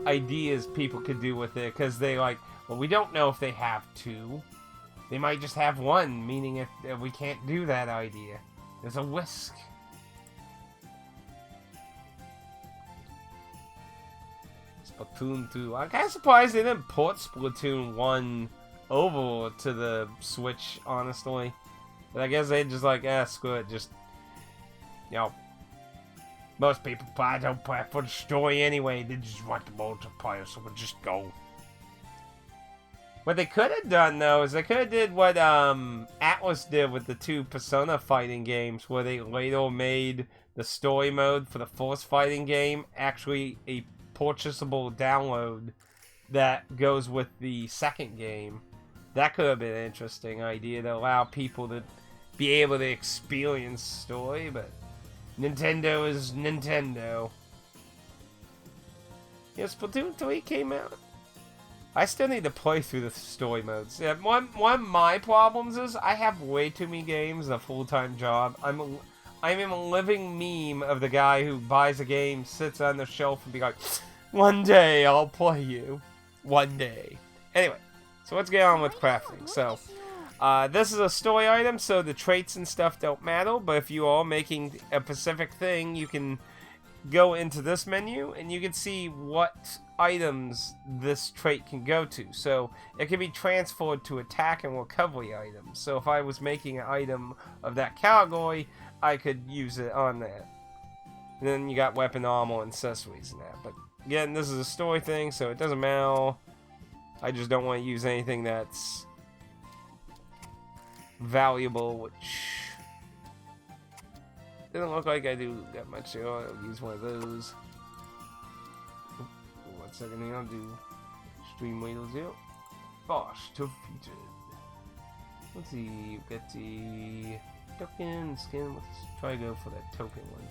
ideas people could do with it, because they like, well, we don't know if they have two. They might just have one, meaning if we can't do that idea. There's a risk. Splatoon 2. I'm kind of surprised they didn't port Splatoon 1 over to the Switch, honestly. But I guess they just like, screw it, just, you know, most people probably don't play for the story anyway. They just want the multiplayer, so we'll just go. What they could have done, though, is they could have did what Atlas did with the 2 Persona fighting games, where they later made the story mode for the first fighting game actually a purchasable download that goes with the second game. That could have been an interesting idea to allow people to be able to experience story, but Nintendo is Nintendo. Yeah, Splatoon 3 came out. I still need to play through the story modes. Yeah, one of my problems is I have way too many games and a full-time job. I'm a living meme of the guy who buys a game, sits on the shelf, and be like, one day I'll play you. One day. Anyway, so let's get on with crafting. So, this is a story item, so the traits and stuff don't matter, but if you are making a specific thing, you can go into this menu, and you can see what items this trait can go to. So, it can be transferred to attack and recovery items. So, if I was making an item of that category, I could use it on that. And then you got weapon, armor, and accessories and that. But, again, this is a story thing, so it doesn't matter. I just don't want to use anything that's valuable, which doesn't look like I do that much. So I'll use one of those. 1 second here, I'll do stream wheel 0. Bosh, defeated. Let's see, get the token skin. Let's try to go for that token one.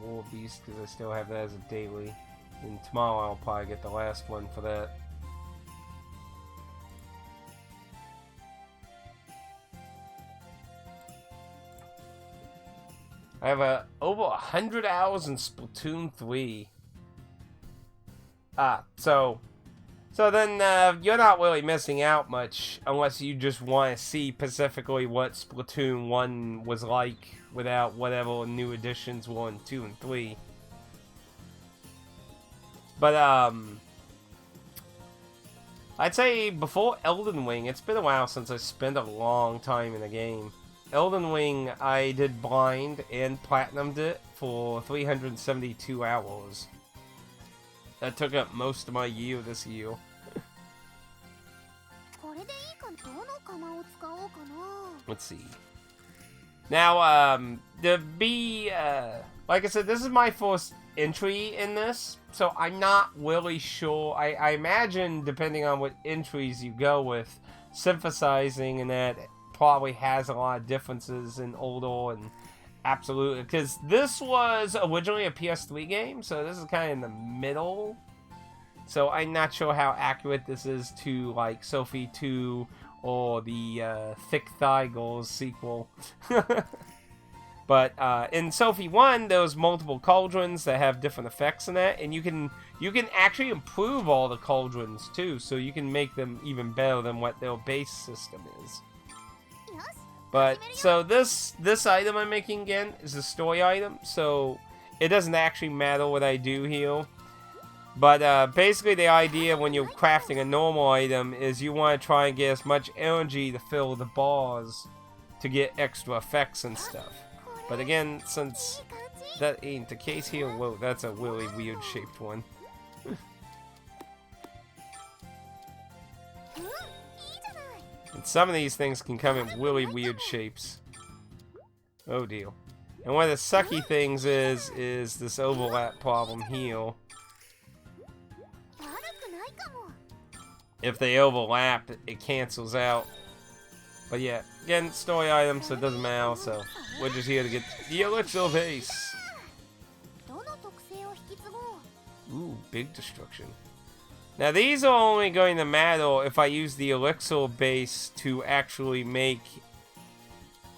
War Beast, because I still have that as a daily. And tomorrow I'll probably get the last one for that. I have over 100 hours in Splatoon 3. So then you're not really missing out much unless you just want to see specifically what Splatoon 1 was like without whatever new additions were in 2 and 3. But, I'd say before Elden Ring, it's been a while since I spent a long time in a game. Elden Ring, I did blind and platinumed it for 372 hours. That took up most of my year this year. Let's see. Now, like I said, this is my first entry in this, so I'm not really sure. I imagine, depending on what entries you go with, synthesizing and that probably has a lot of differences in older and absolute, because this was originally a PS3 game, so this is kind of in the middle. So I'm not sure how accurate this is to like Sophie 2 or the Thick Thigh Girls sequel. But in Sophie 1, there was multiple cauldrons that have different effects in that, and you can actually improve all the cauldrons too, so you can make them even better than what their base system is. But so this item I'm making again is a story item, so it doesn't actually matter what I do here. But basically the idea when you're crafting a normal item is you want to try and get as much energy to fill the bars to get extra effects and stuff. But again, since that ain't the case here, whoa, that's a really weird shaped one. And some of these things can come in really weird shapes. Oh dear. And one of the sucky things is this overlap problem here. 悪くないかも。 If they overlap, it cancels out. But yeah, again, story items, so it doesn't matter, so we're just here to get the elixir base. どの特性を引き継ごう。 Ooh, big destruction. Now these are only going to matter if I use the elixir base to actually make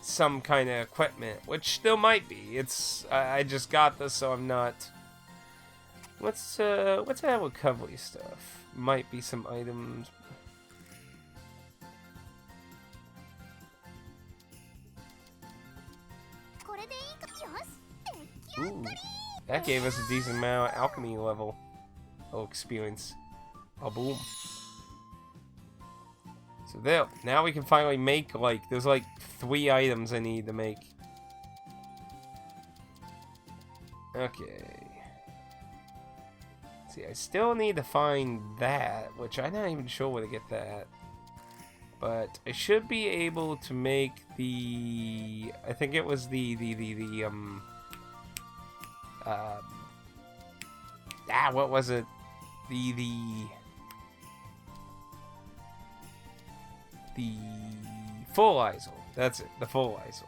some kind of equipment, which still might be. It's I just got this, so I'm not. What's our recovery stuff? Might be some items. Ooh, that gave us a decent amount of alchemy level. Oh, experience. Oh, boom. So there, now we can finally make, like, there's like 3 items I need to make. Okay. See, I still need to find that, which I'm not even sure where to get that. But I should be able to make the, I think it was what was it? The fertilizer. That's it, the fertilizer.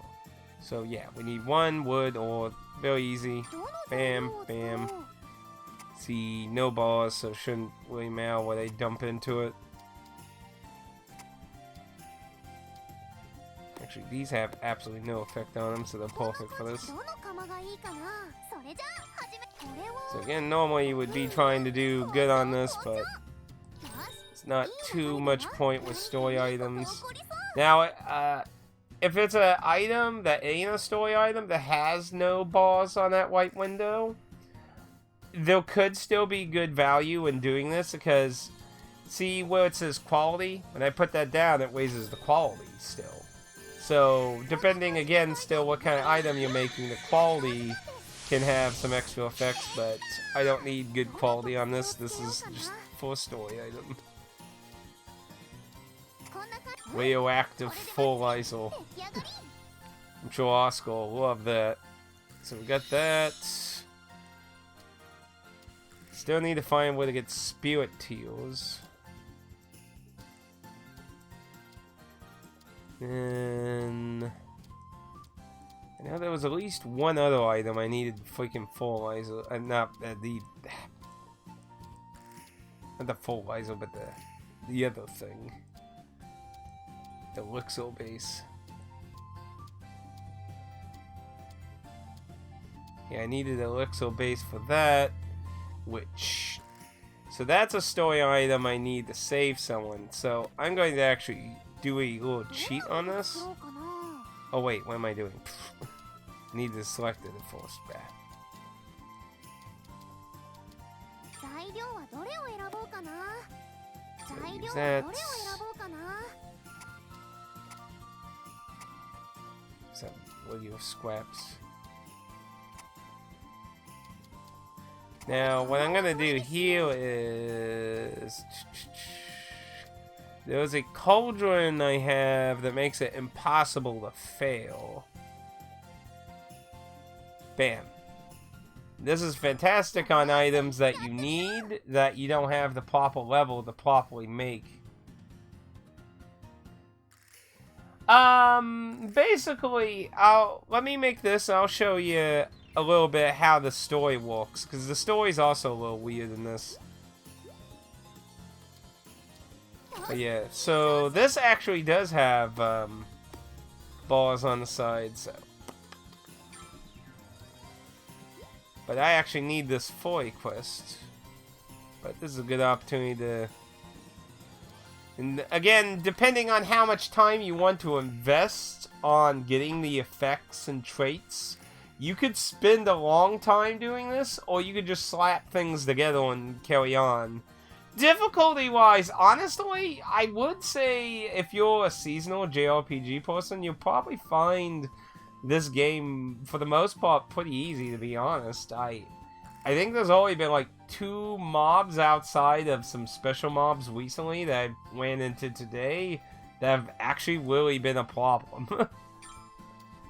So yeah, we need 1 wood ore, very easy. Bam, bam. See, no bars, so shouldn't really matter what they dump into it. Actually, these have absolutely no effect on them, so they're perfect for this. So again, normally you would be trying to do good on this, but it's not too much point with story items. Now, if it's an item that ain't a story item that has no bars on that white window, there could still be good value in doing this, because see where it says quality? When I put that down, it raises the quality still. So, depending again still what kind of item you're making, the quality can have some extra effects, but I don't need good quality on this. This is just for a story item. Radioactive fertilizer. I'm sure Oscar will love that. So we got that. Still need to find where to get spirit tears. And I know there was at least one other item I needed freaking fertilizer. Not the fertilizer, but the other thing. The elixir base. Yeah, I needed an elixir base for that. Which, so that's a story item I need to save someone. So I'm going to actually do a little cheat on this. Oh wait, what am I doing? I need to select it first. Use that. Some regular scraps. Now, what I'm gonna do here is there's a cauldron I have that makes it impossible to fail. Bam. This is fantastic on items that you need that you don't have the proper level to properly make. Basically, let me make this. I'll show you a little bit how the story works, because the story's also a little weird in this. But yeah, so this actually does have bars on the side, so. But I actually need this for a quest. But this is a good opportunity to. And again, depending on how much time you want to invest on getting the effects and traits, you could spend a long time doing this, or you could just slap things together and carry on. Difficulty-wise, honestly, I would say if you're a seasonal JRPG person, you'll probably find this game, for the most part, pretty easy, to be honest. I think there's only been like 2 mobs outside of some special mobs recently that I ran into today that have actually really been a problem.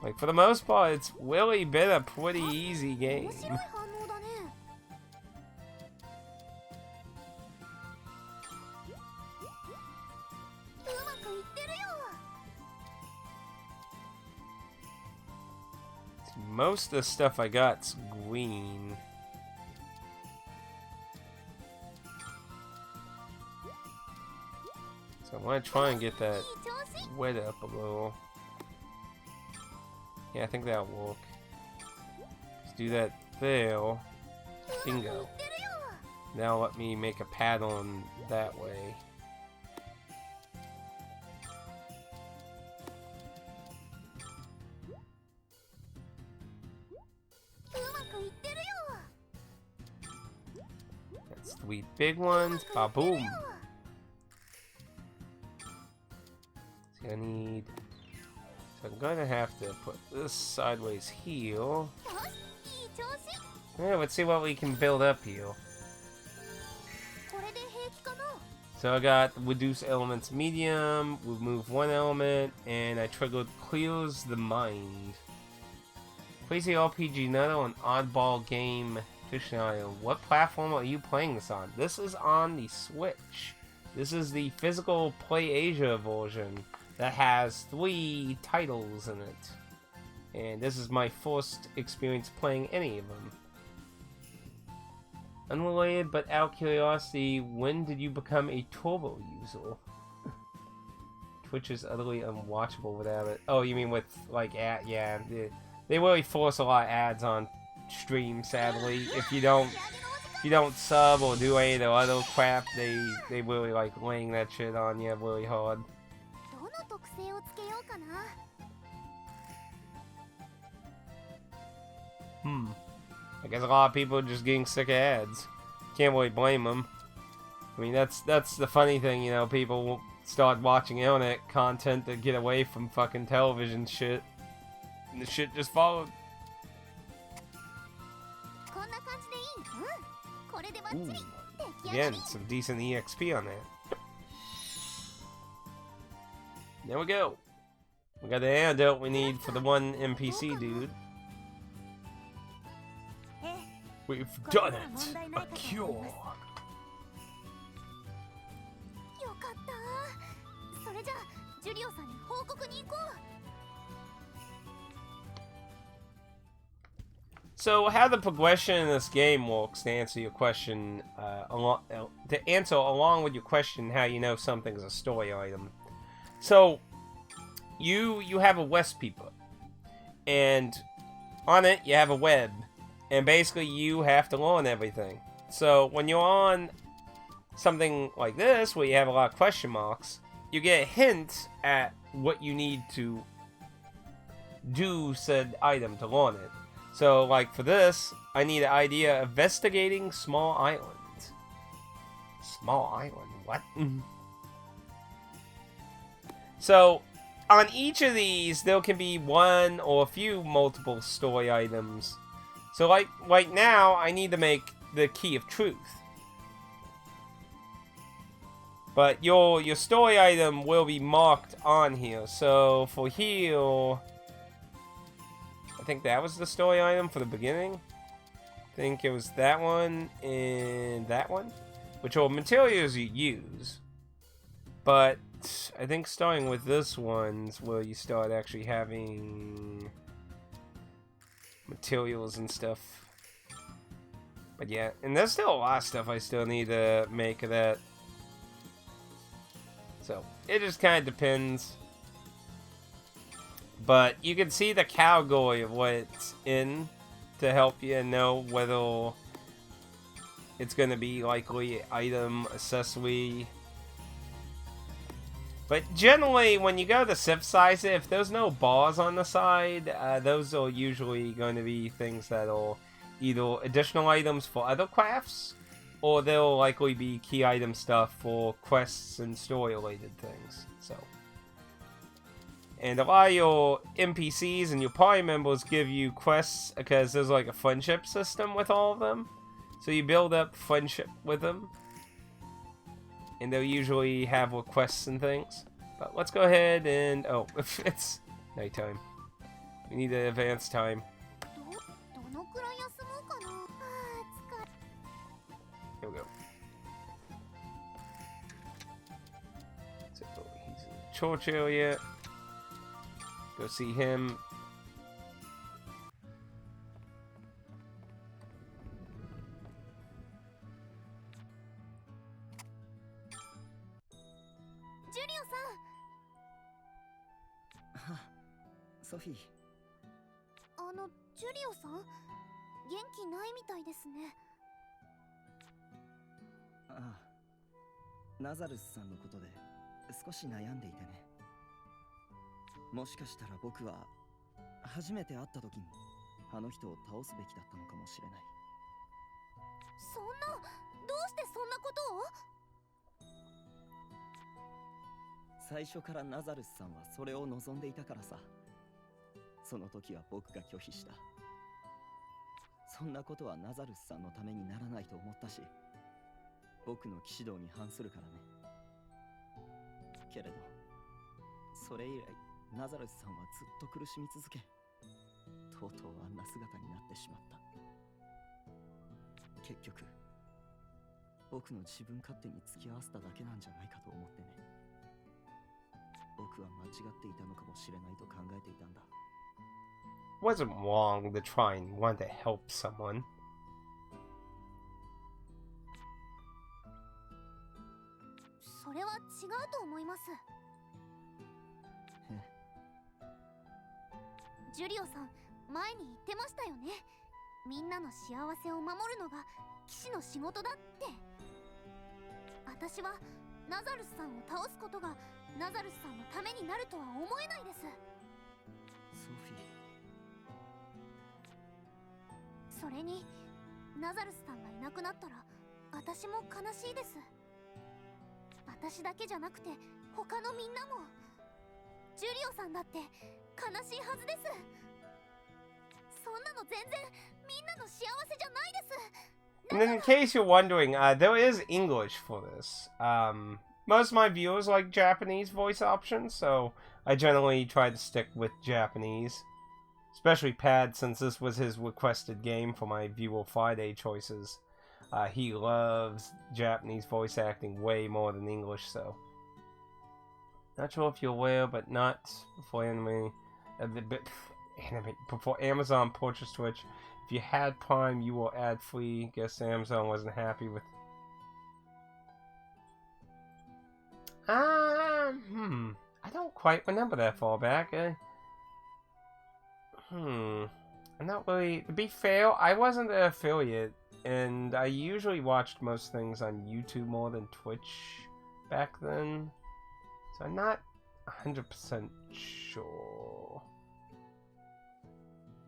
Like, for the most part, it's really been a pretty easy game. 面白い反応だね。うまくいってるよ。 Most of the stuff I got's green. So I want to try and get that いい調子。 wet up a little. Yeah, I think that'll work. Let's do that there. うまくい Bingo. ってるよ。 Now let me make a pattern that way. うまくいってるよ。 That's 3 big ones. Ba-boom. So I need... So I'm gonna have to put this sideways here. よし、いい調子。 Yeah, let's see what we can build up here. これで平気かな。 So I got reduce elements medium, remove 1 element, and I triggered clears the mind. Plays the RPG Nutto, an oddball game aficionado. What platform are you playing this on? This is on the Switch. This is the physical PlayAsia version that has 3 titles in it. And this is my first experience playing any of them. Unrelated, but out of curiosity, when did you become a Turbo user? Twitch is utterly unwatchable without it. Oh, you mean with, like, yeah, they really force a lot of ads on stream, sadly. If you don't sub or do any of the other crap, they really like laying that shit on you really hard. どの特性をつけようかな。 I guess a lot of people are just getting sick of ads. Can't really blame them. I mean, that's the funny thing, you know, people start watching internet content to get away from fucking television shit. And the shit just followed. こんな感じでいい。うん。これでバッチリ。 Ooh. 出来上が Again, り。 some decent EXP on that. There we go. We got the antidote we need for the one NPC dude. ええ、 We've done it! A cure! よかった。それじゃあジュリオさんに報告に行こう。 So, how the progression in this game works, to answer your question, to answer along with your question how you know something's a story item. So, you have a West Peeper, and on it you have a web, and basically you have to learn everything. So, when you're on something like this, where you have a lot of question marks, you get a hint at what you need to do said item to learn it. So, like, for this, I need an idea of investigating small island. Small island? What? So, on each of these, there can be one or a few multiple story items. So, like, right now, I need to make the Key of Truth. But your story item will be marked on here. So, for here... I think that was the story item for the beginning. I think it was that one and that one, which are materials you use. But I think starting with this one's where you start actually having materials and stuff. But yeah, and there's still a lot of stuff I still need to make of that. So it just kind of depends. But you can see the category of what it's in to help you know whether it's going to be likely item, accessory. But generally, when you go to synthesize it, if there's no bars on the side, those are usually going to be things that are either additional items for other crafts, or they'll likely be key item stuff for quests and story-related things. So. And a lot of your NPCs and your party members give you quests because there's like a friendship system with all of them. So you build up friendship with them. And they'll usually have requests and things. But let's go ahead and... Oh, it's nighttime. We need to advance time. どのくらい休もうかな。ああ、疲れ。 Here we go. So he's in Churchill yet. Go see him. Julio さん。はソフィー。ジュリオさん、元気ないみたいですね。ああ、ナザルスさんのことで少し悩んでいてね。もしかしたら僕は初めて会った時にあの人を倒すべきだったのかもしれない。そんな、どうしてそんなことを？最初からナザルスさんはそれを望んでいたからさ。その時は僕が拒否した。そんなことはナザルスさんのためにならないと思ったし、僕の騎士道に反するからね。けれどそれ以来ナザルスさんはずっと苦しみ続け、とうとうあんな姿になってしまった。結局僕の自分勝手に付き合わせただけなんじゃないかと思ってね。僕は間違っていたのかもしれないと考えていたんだ。Wasn't wrong to try and want to help someone. それは違うと思います。ジュリオさん、前に言ってましたよね。みんなの幸せを守るのが騎士の仕事だって。私はナザルスさんを倒すことがナザルスさんのためになるとは思えないです。ソフィー。それにナザルスさんがいなくなったら私も悲しいです。私だけじゃなくて他のみんなも。ジュリオさんだって悲しいはずです。そんなの全然みんなの幸せじゃないです。 And then in case you're wondering, there is English for this. Most of my viewers like Japanese voice options, so I generally try to stick with Japanese. Especially Pad, since this was his requested game for my viewer Friday choices. He loves Japanese voice acting way more than English, so... Not sure if you're aware, but not before before Amazon purchased Twitch. If you had Prime, you were ad-free. Guess Amazon wasn't happy with... I don't quite remember that far back. I'm not really... To be fair, I wasn't an affiliate, and I usually watched most things on YouTube more than Twitch back then. So I'm not 100% sure.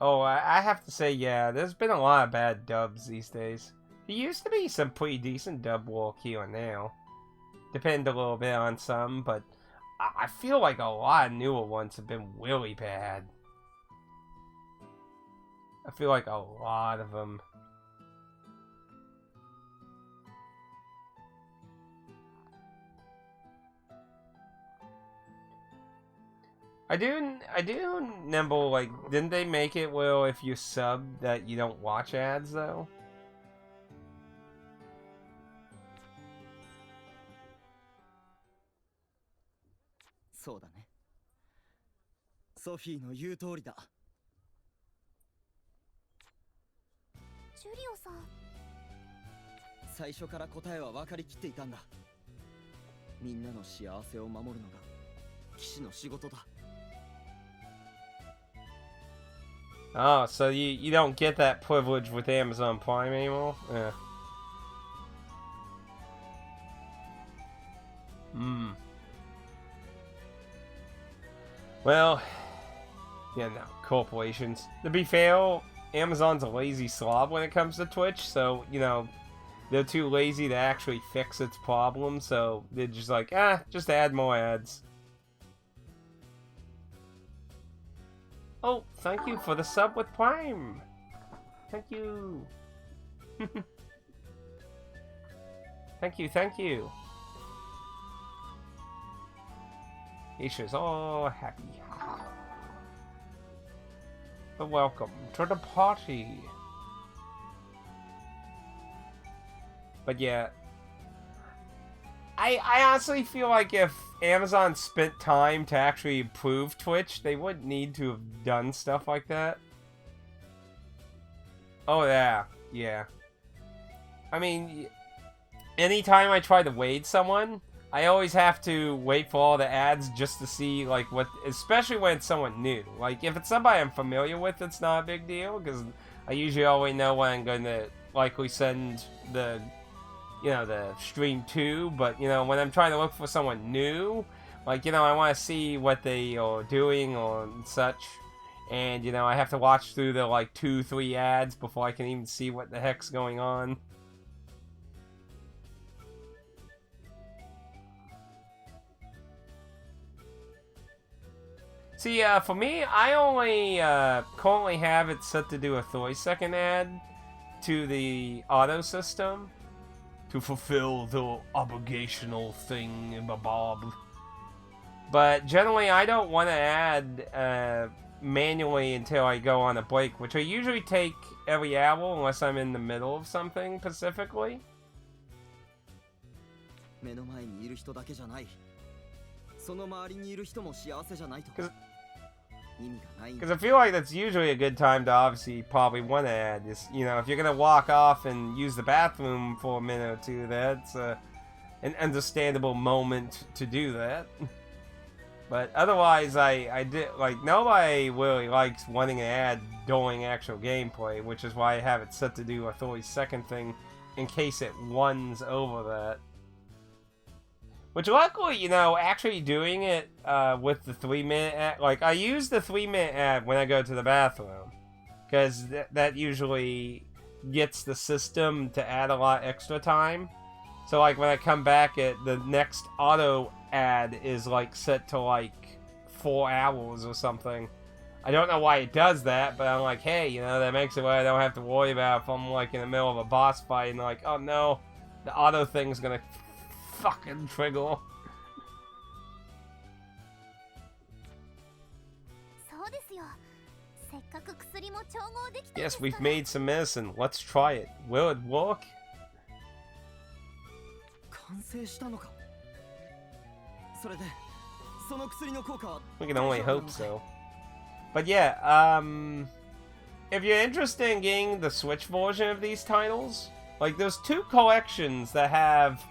Oh, I have to say, yeah, there's been a lot of bad dubs these days. There used to be some pretty decent dub work here and now. Depend a little bit on some, but I feel like a lot of newer ones have been really bad. I feel like a lot of them. I do remember, like, didn't they make it where if you sub that you don't watch ads, though?そうだね。ソフィーの言う通りだ。ジュリオさん。最初から答えは分かりきっていたんだ。みんなの幸せを守るのが騎士の仕事だ。Oh, so you don't get that privilege with Amazon Prime anymore? Yeah. Well, yeah, no, corporations. To be fair, Amazon's a lazy slob when it comes to Twitch, so, you know, they're too lazy to actually fix its problem, so they're just like, just add more ads. Oh, thank you for the sub with Prime. Thank you. Thank you. Isha's all happy. But welcome to the party. But yeah, I honestly feel like if Amazon spent time to actually improve Twitch, they wouldn't need to have done stuff like that. Oh yeah, yeah. I mean, anytime I try to wade someone, I always have to wait for all the ads just to see, like, what... Especially when it's someone new. Like, if it's somebody I'm familiar with, it's not a big deal, because I usually always know when I'm going to likely send the, you know, the stream to. But, you know, when I'm trying to look for someone new, like, you know, I want to see what they are doing or such. And, you know, I have to watch through the, like, 2-3 ads before I can even see what the heck's going on. See, for me, I only currently have it set to do a 30-second ad to the auto system to fulfill the obligational thing, Bob. But generally, I don't want to add manually until I go on a break, which I usually take every hour unless I'm in the middle of something specifically. 目の前にいる人だけじゃない。その周りにいる人も幸せじゃないと。 Because I feel like that's usually a good time to obviously probably want to add this. You know, if you're going to walk off and use the bathroom for a minute or two, that's an understandable moment to do that. But otherwise, I did, like, nobody really likes wanting an ad during actual gameplay, which is why I have it set to do a 30-second thing in case it runs over that. Which luckily, you know, actually doing it with the 3-minute ad, like, I use the 3-minute ad when I go to the bathroom. Because that usually gets the system to add a lot extra time. So, like, when I come back, the next auto ad is, like, set to, like, 4 hours or something. I don't know why it does that, but I'm like, hey, you know, that makes it where I don't have to worry about if I'm, like, in the middle of a boss fight and, like, oh no, the auto thing's gonna fucking trigger. Yes, we've made some medicine. Let's try it. Will it work? We can only hope so. But yeah, if you're interested in getting the Switch version of these titles, like, there's 2 collections that have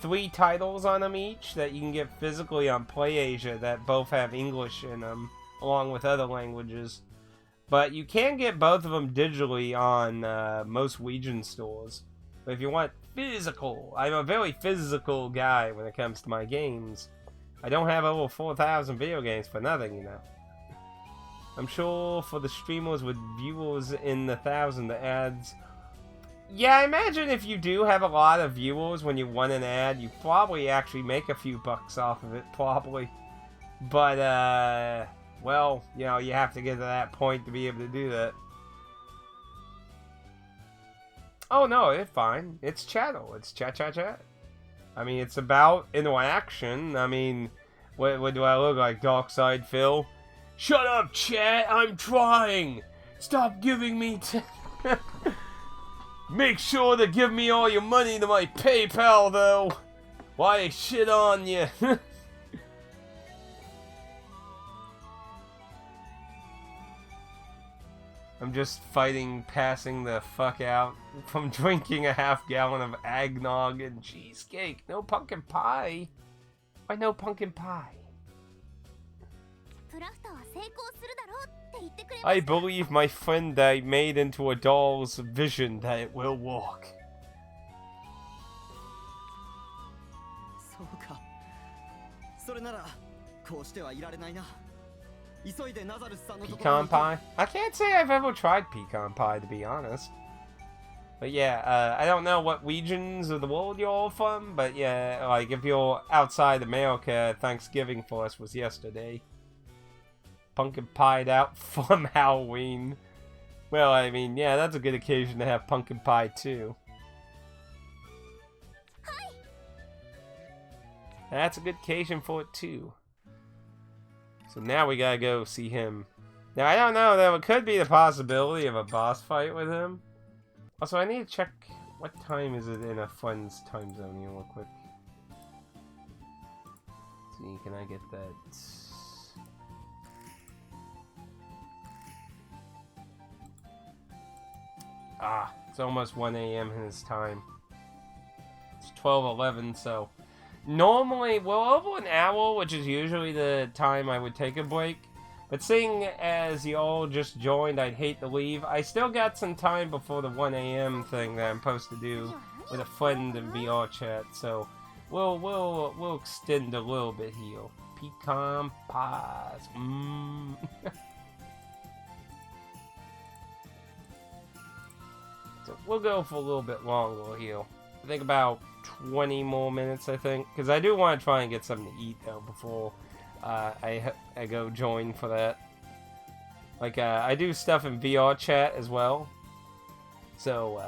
3 titles on them each that you can get physically on PlayAsia that both have English in them, along with other languages. But you can get both of them digitally on most region stores. But if you want physical, I'm a very physical guy when it comes to my games. I don't have over 4,000 video games for nothing, you know. I'm sure for the streamers with viewers in the 1,000, the ads... Yeah, I imagine if you do have a lot of viewers when you run an ad, you probably actually make a few bucks off of it, probably. But, well, you know, you have to get to that point to be able to do that. Oh, no, it's fine. It's chattel. It's chat. I mean, it's about interaction. I mean, what do I look like, Darkside Phil? Shut up, chat! I'm trying! Stop giving me Make sure to give me all your money to my PayPal, though! Why I shit on you? I'm just fighting passing the fuck out from drinking a half-gallon of eggnog and cheesecake. No pumpkin pie? Why no pumpkin pie? I believe my friend I made into a doll's vision that it will work. Pecan pie? I can't say I've ever tried pecan pie, to be honest. But yeah, I don't know what regions of the world you're all from, but yeah, like, if you're outside America, Thanksgiving for us was yesterday. Pumpkin pied out from Halloween. Well, I mean, yeah, that's a good occasion to have pumpkin pie, too. That's a good occasion for it, too. So now we gotta go see him. Now, I don't know, there could be the possibility of a boss fight with him. Also, I need to check what time is it in a friend's time zone here real quick. See, can I get that? Ah, it's almost 1 a.m. in his time. It's 12:11, so normally, well, over an hour, which is usually the time I would take a break. But seeing as you all just joined, I'd hate to leave. I still got some time before the 1 a.m. thing that I'm supposed to do with a friend in VR chat, so we'll extend a little bit here. Pecan pies. So we'll go for a little bit longer here. I think about 20 more minutes, I think, because I do want to try and get something to eat though before I go join for that. Like, I do stuff in VR chat as well. So,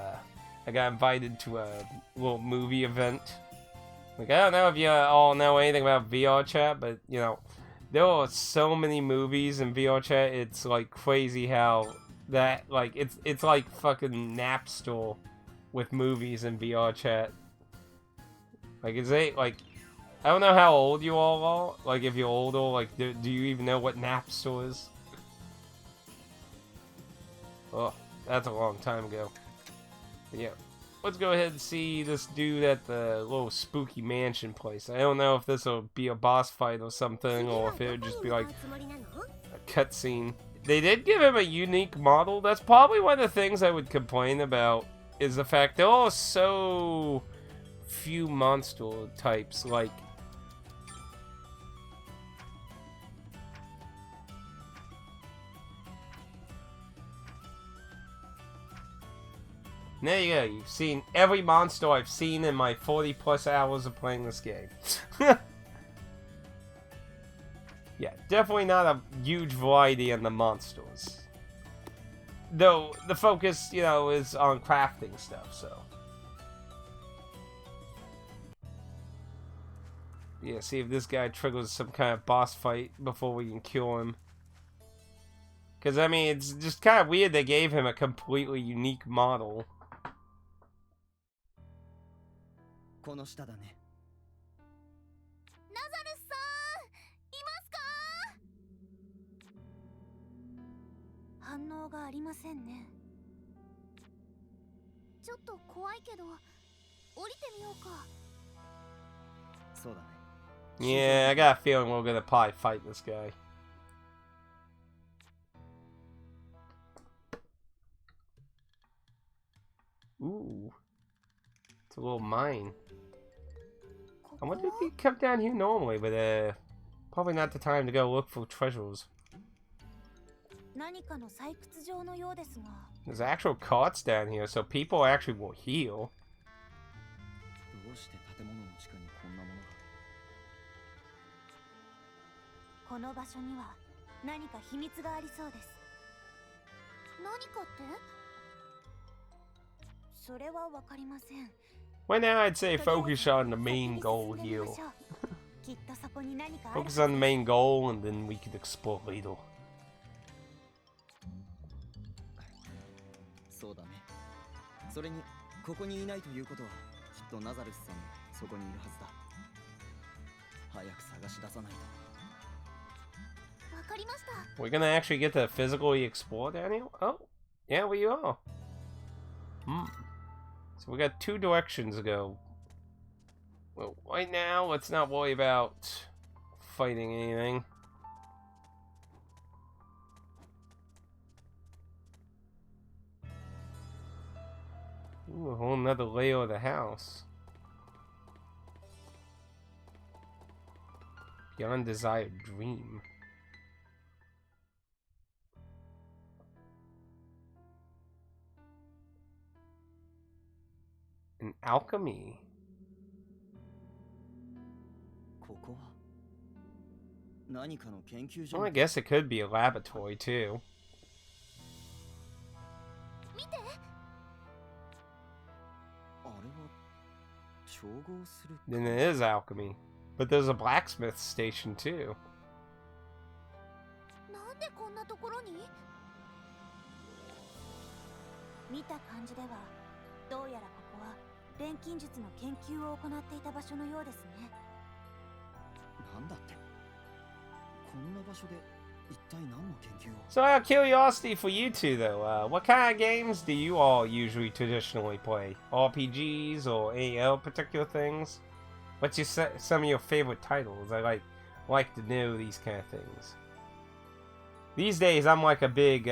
I got invited to a little movie event. Like, I don't know if you all know anything about VR chat, but, you know, there are so many movies in VR chat, it's, like, crazy how that, like, it's like fucking Napster with movies in VR chat. Like, is it, like, I don't know how old you all are. Like, if you're older, like, do you even know what Napster is? Oh, that's a long time ago. But yeah, let's go ahead and see this dude at the little spooky mansion place. I don't know if this will be a boss fight or something, or if it would just be like a cutscene. They did give him a unique model. That's probably one of the things I would complain about, is the fact there are so few monster types. Like, there you go, you've seen every monster I've seen in my 40 plus hours of playing this game. Yeah, definitely not a huge variety in the monsters. Though, the focus, you know, is on crafting stuff, so. Yeah, see if this guy triggers some kind of boss fight before we can kill him. Because, I mean, it's just kind of weird they gave him a completely unique model. この下だね。ナザルスさん、いますか？反応がありませんね。ちょっと怖いけど、降りてみようか。そうだね。 Yeah, I got a feeling we're gonna probably fight this guy. Ooh. It's a little mine. I wonder if he'd come down here normally, but probably not the time to go look for treasures. 何かの採掘場のようですが。 There's actual carts down here, so people actually will heal. どうして建物の地下にこんなものが。この場所には何か秘密がありそうです。何かって？それはわかりません。 Right now, I'd say focus on the main goal here. きっとそこに何かある。 Focus on the main goal, and then we can explore later. そうだね。それにここにいないということはきっとナザレスさんもそこにいるはずだ。早く探し出さないと。 わかりました。 We're gonna actually get to physically explore down here? Oh, yeah, we are. So we got 2 directions to go. Well, right now, let's not worry about fighting anything. Ooh, a whole nother layer of the house. Beyond desired dream. An alchemy. ここは何かの研究所。 Well, I guess it could be a laboratory too. 見て。あれは調合する。 Then it is alchemy. But there's a blacksmith station too. なんなんでこんなところに？見た感じではどうやらここは錬金術の研究を行っていた場所のようですね。なんだって、こんな場所で一体何の研究を？ So, out of curiosity for you two, though, what kind of games do you all usually traditionally play? RPGs or any other particular things? What's some of your favorite titles? I like to know these kind of things. These days, I'm like a big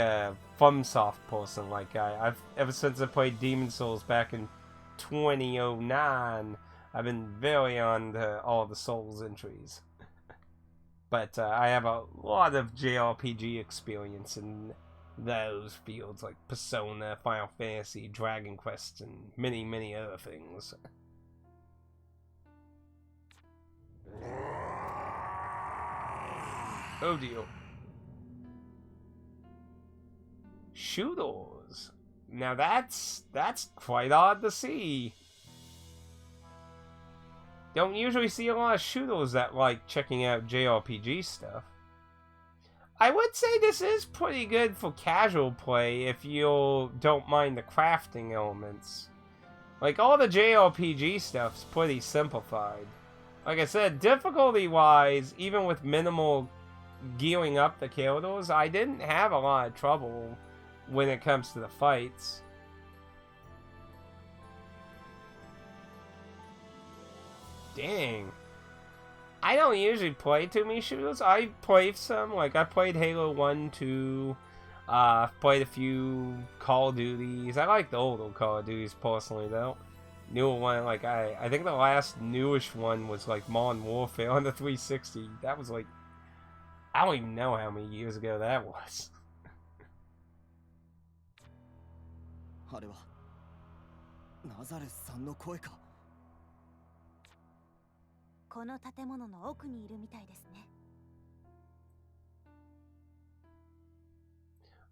FromSoft person. Like I've ever since I played Demon Souls back in 2009, I've been very on all the Souls entries. But I have a lot of JRPG experience in those fields, like Persona, Final Fantasy, Dragon Quest, and many, many other things. Oh dear. Shooters. Now that's quite odd to see. Don't usually see a lot of shooters that like checking out JRPG stuff. I would say this is pretty good for casual play if you don't mind the crafting elements. Like, all the JRPG stuff's pretty simplified. Like I said, difficulty-wise, even with minimal gearing up the characters, I didn't have a lot of trouble when it comes to the fights. Dang. I don't usually play too many shooters. I played some, like I played Halo 1, 2, played a few Call of Duties. I like the older Call of Duties personally though. Newer one, like I think the last newish one was like Modern Warfare on the 360. That was like, I don't even know how many years ago that was. あれはナザレスさんの声か。この建物の奥にいるみたいですね。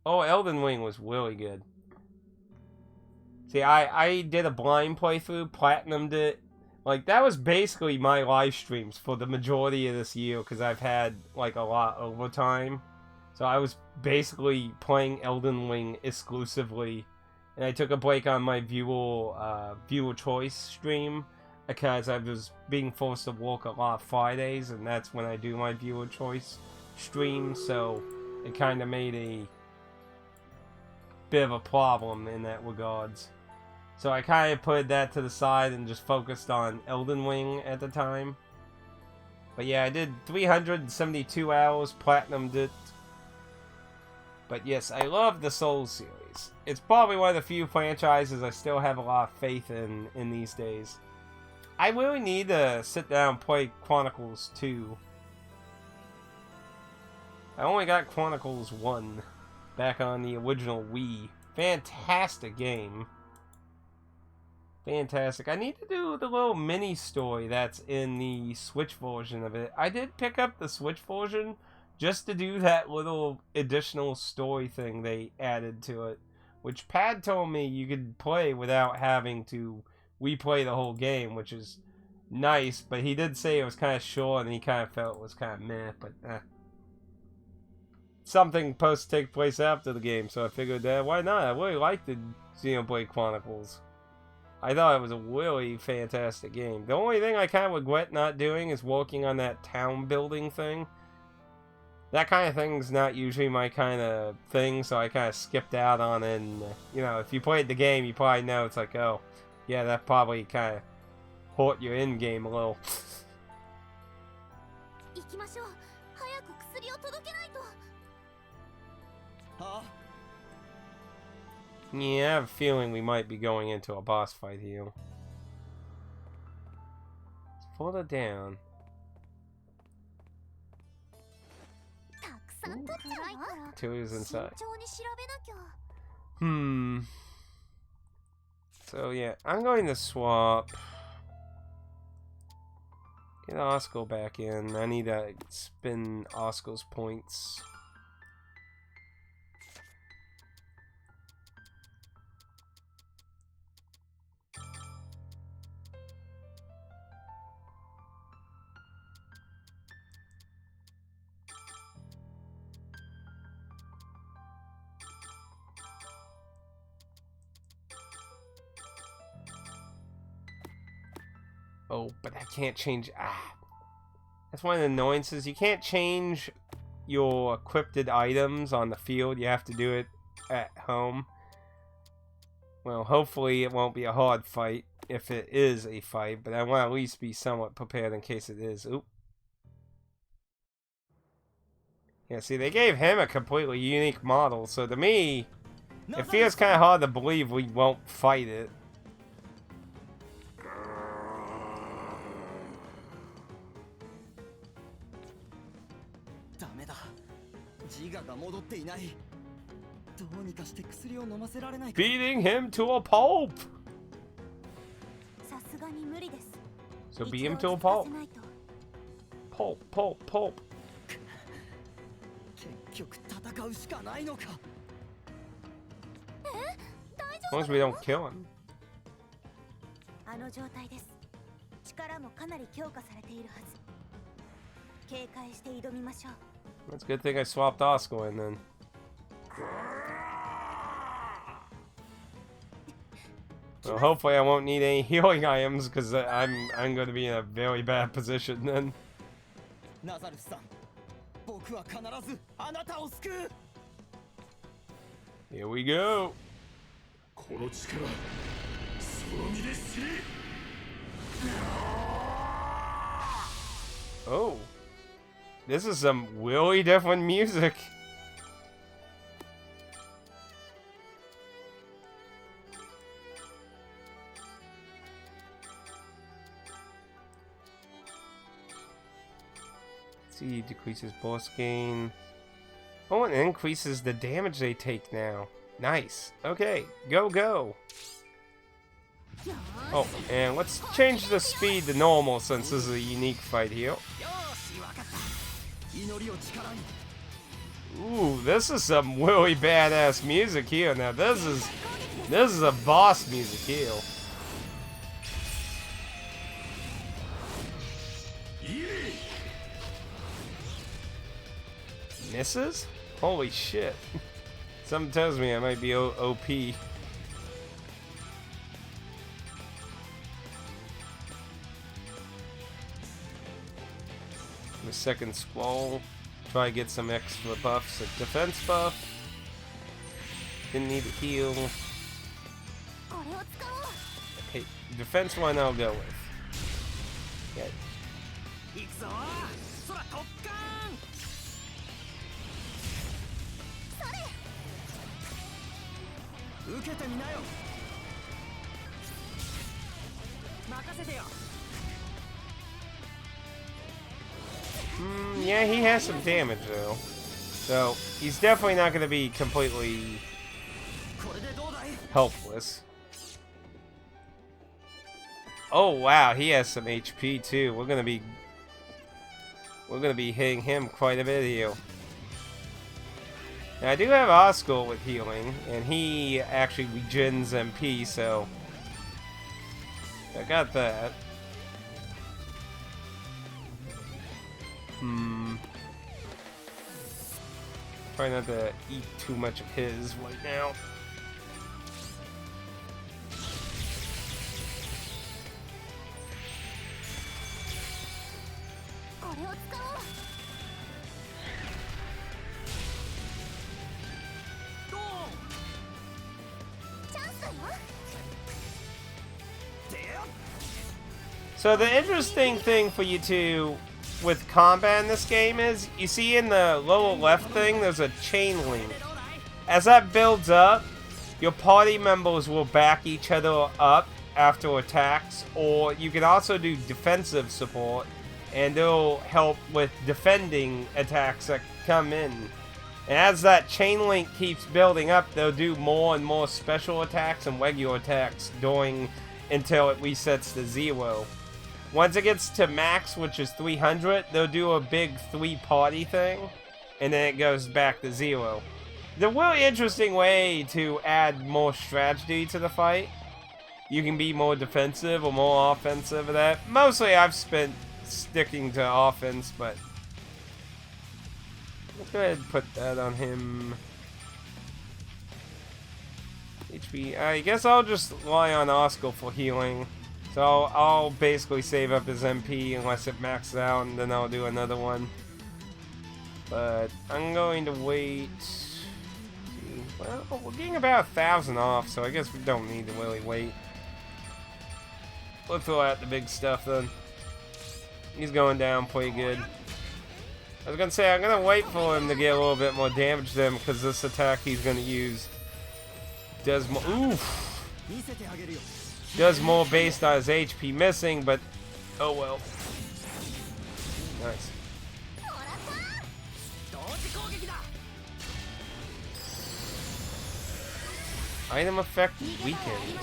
Oh, Elden Ring was really good. See, I did a blind playthrough, platinumed it. Like, that was basically my live streams for the majority of this year, because I've had, like, a lot overtime. So I was basically playing Elden Ring exclusively. And I took a break on my viewer choice stream, because I was being forced to work a lot Fridays, and that's when I do my viewer choice stream, so it kind of made a bit of a problem in that regards. So I kind of put that to the side and just focused on Elden Ring at the time. But yeah, I did 372 hours, platinumed it. But yes, I love the Souls series. It's probably one of the few franchises I still have a lot of faith in these days. I really need to sit down and play Chronicles 2. I only got Chronicles 1 back on the original Wii. Fantastic game. Fantastic. I need to do the little mini story that's in the Switch version of it. I did pick up the Switch version just to do that little additional story thing they added to it, which Pad told me you could play without having to replay the whole game, which is nice, but he did say it was kind of short and he kind of felt it was kind of meh, but something supposed to take place after the game, so I figured that why not? I really liked the Xenoblade Chronicles. I thought it was a really fantastic game. The only thing I kind of regret not doing is working on that town building thing. That kind of thing's not usually my kind of thing, so I kind of skipped out on it. And, you know, if you played the game, you probably know it's like, oh, yeah, that probably kind of hurt your in-game a little. 行きましょう。早く薬を届けないと。ああ、 Yeah, I have a feeling we might be going into a boss fight here. Further down. たくさん取っちゃうわ。 Two is 慎 inside. 重に調べなきゃ。 So yeah, I'm going to swap. Get Oscar back in. I need to spin Oscar's points. Oh, but I can't change... That's one of the annoyances. You can't change your equipped items on the field. You have to do it at home. Well, hopefully it won't be a hard fight if it is a fight, but I want to at least be somewhat prepared in case it is. Oop. Yeah, see, they gave him a completely unique model, so to me, it feels kind of hard to believe we won't fight it. ダメだ。自我が戻っていない。どうにかして薬を飲ませられないか。 Beating him to a pulp! さすがに無理です。 So beat him to a pulp. 一度落ち着かせないと。 Pulp, pulp, pulp. 結局戦うしかないのか。 As long as we don't kill him. あの状態です。力もかなり強化されているはず。警戒して挑みましょう。 That's a good thing I swapped Oscar in then. Well, hopefully I won't need any healing items because I'm going to be in a very bad position then. ナザルスさん、僕は必ずあなたを救う。 Here we go. この力その身で知れ。 Oh. This is some really different music. See, decreases boss gain. Oh, and increases the damage they take now. Nice. Okay, go, go. Oh, and let's change the speed to normal since this is a unique fight here. Ooh, this is some really badass music here. Now this is a boss music here. Misses? Holy shit. Something tells me I might be OP. The second squall. Try to get some extra buffs. A defense buff. Didn't need to heal. Okay, defense one I'll go with. Okay. 受けてみなよ。任せてよ。 Yeah, he has some damage though. So, he's definitely not going to be completely helpless. Oh wow, he has some HP too. We're going to be hitting him quite a bit here. Now, I do have Oscar with healing, and he actually regens MP, so I got that. Try not to eat too much of his right now. So the interesting thing for you two with combat in this game is, you see in the lower left thing, there's a chain link. As that builds up, your party members will back each other up after attacks, or you can also do defensive support, and they'll help with defending attacks that come in. And as that chain link keeps building up, they'll do more and more special attacks and regular attacks until it resets to 0. Once it gets to max, which is 300, they'll do a big 3-party thing, and then it goes back to 0. It's a really interesting way to add more strategy to the fight. You can be more defensive or more offensive with that. Mostly I've spent sticking to offense, but let's go ahead and put that on him. HP. I guess I'll just rely on Oscar for healing, So I'll basically save up his MP unless it maxes out, and then I'll do another one. But I'm going to wait. Well, we're getting about 1,000 off, so I guess we don't need to really wait. We'll throw out the big stuff then. He's going down pretty good. I was gonna say, I'm gonna wait for him to get a little bit more damage to him, because this attack he's gonna use does more. Oof! Does more based on his HP missing, but oh well. Nice. Item effect weakened.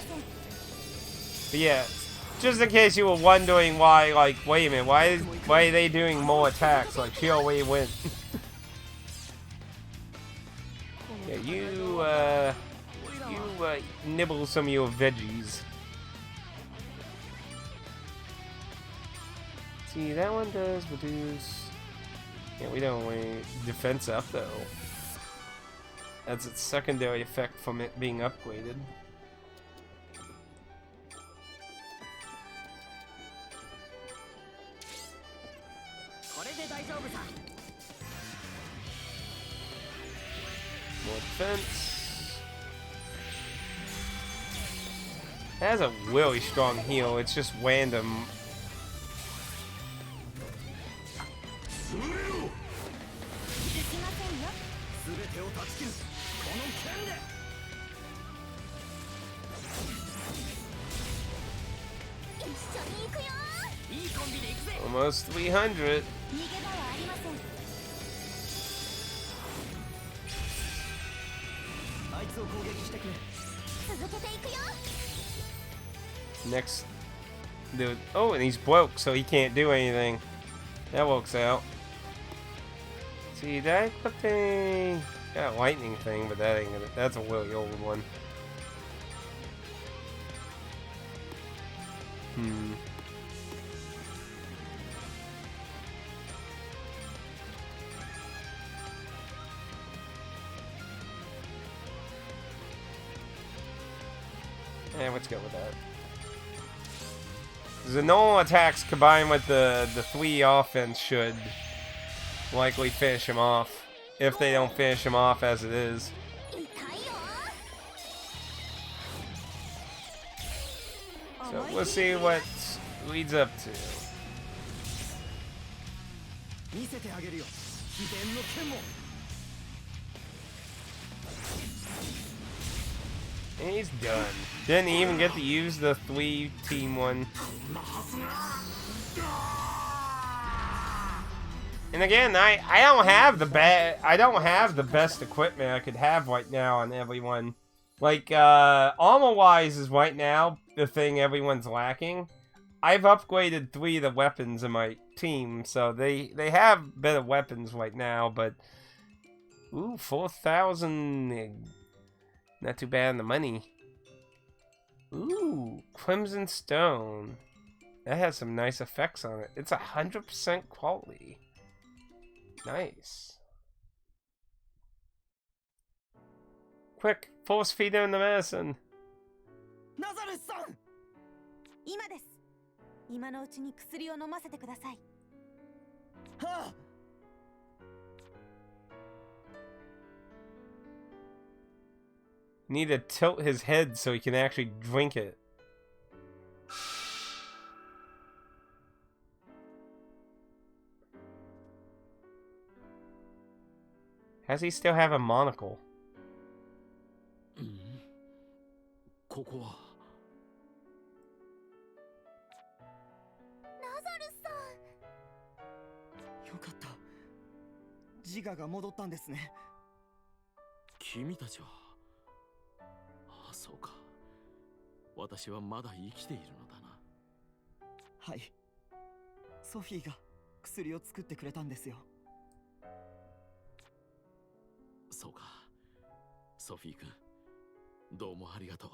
But yeah, just in case you were wondering why, like, wait a minute, why are they doing more attacks? Like, she already went. Yeah, you nibble some of your veggies. See, that one does reduce. Yeah, we don't want defense up though. That's its secondary effect from it being upgraded. More defense. That has a really strong heal. It's just random. Almost 300. Next, dude. Oh, and he's broke, so he can't do anything. That works out. See, that thing got a lightning thing, but that ain't gonna. That's a really old one. Yeah, let's go with that. The normal attacks combined with the 3 offense should likely finish him off. If they don't finish him off as it is. So we'll see what leads up to. And he's done. Didn't even get to use the 3-team one. And again, I don't have the best equipment I could have right now on everyone. Like armor wise is right now the thing everyone's lacking. I've upgraded 3 of the weapons in my team, so they have better weapons right now, but ooh, 4,000. Not too bad on the money. Ooh, Crimson Stone. That has some nice effects on it. It's 100% quality. Nice. Quick, force feed him the medicine. 今です。今のうちに薬を飲ませてください。はあ。 Need to tilt his head so he can actually drink it. Does he still have a monocle? ここは。ナザルさん。よかった。自我が戻ったんですね。君たちは。ああ、そうか。私はまだ生きているのだな。はい。ソフィーが薬を作ってくれたんですよ。そうか。ソフィー君、どうもありがとう。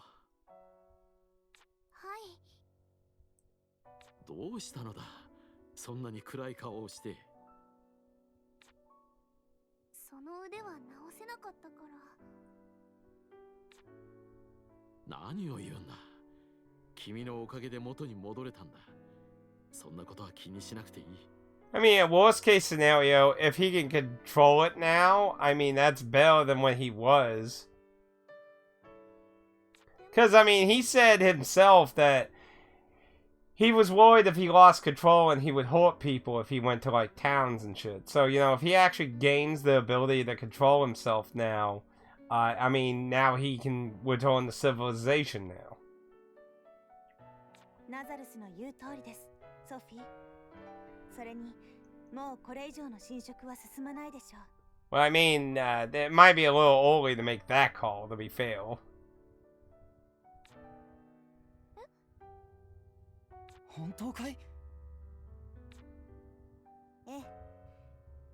はい。どうしたのだ。そんなに暗い顔をして。その腕は直せなかったから。何を言うんだ。君のおかげで元に戻れたんだ。そんなことは気にしなくていい。I mean, at worst case scenario, if he can control it now, I mean, that's better than what he was. Because, I mean, he said himself that he was worried if he lost control and he would hurt people if he went to, like, towns and shit. So, you know, if he actually gains the ability to control himself now, I mean, now he can return to civilization now. ナザルスの言う通りです、ソフィー。それに、もうこれ以上の侵食は進まないでしょう。Well, I mean, it might be a little early to make that call, to be fair. 本当かい？ええ。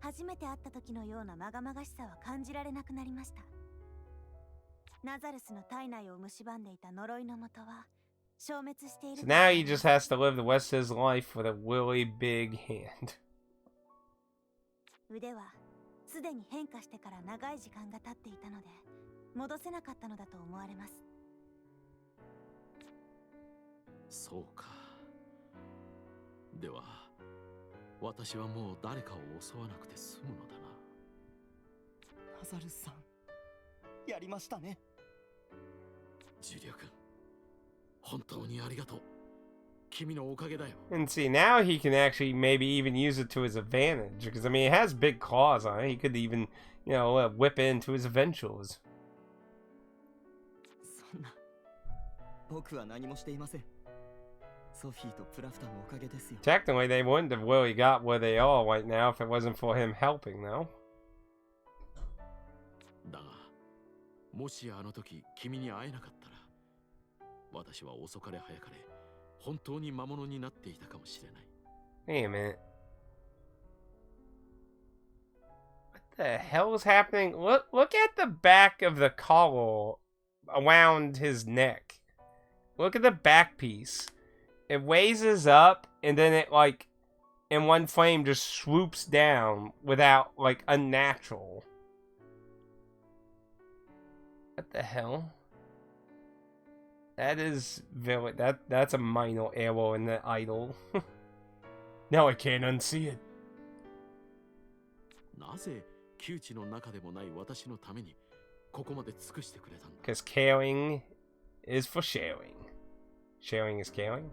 初めて会った時のようなまがまがしさは感じられなくなりました。ナザルスの体内を蝕んでいた呪いの元は消滅している。So now he just has to live the rest of his life with a really big hand. 腕はすでに変化してから長い時間が経っていたので戻せなかったのだと思われます。そうか。では私はもう誰かを襲わなくて済むのだな。ナザルスさん、やりましたね。ジュリア君、本当にありがとう。君のおかげだよ。 And see, now he can actually maybe even use it to his advantage. Because, I mean, it has big claws on it. He could even, you know, whip into his eventuals. そんな、僕は何もしていません。ソフィーとプラフタのおかげですよ。 Technically, they wouldn't have really got where they are right now if it wasn't for him helping, though. だが、もしあの時君に会えなかったら、私は遅かれ早かれ本当に魔物になっていたかもしれない。 Wait a minute. What the hell is happening? Look at the back of the collar around his neck. Look at the back piece. It raises up, and then it, like, in one frame just swoops down without, like, unnatural. What the hell? That is very... That's a minor error in the idol. Now I can't unsee it. なぜ窮地の中でもない私のためにここまで尽くしてくれたんだ。 Because caring is for sharing. Sharing is caring.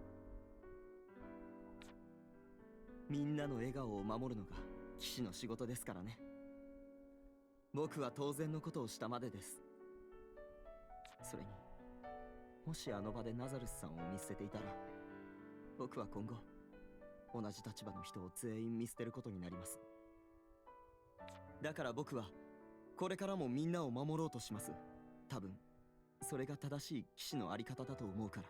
みんなの笑顔を守るのが騎士の仕事ですからね。僕は当然のことをしたまでです。それに、もしあの場でナザルスさんを見捨てていたら、僕は今後同じ立場の人を全員見捨てることになります。だから僕はこれからもみんなを守ろうとします。多分それが正しい騎士のあり方だと思うから。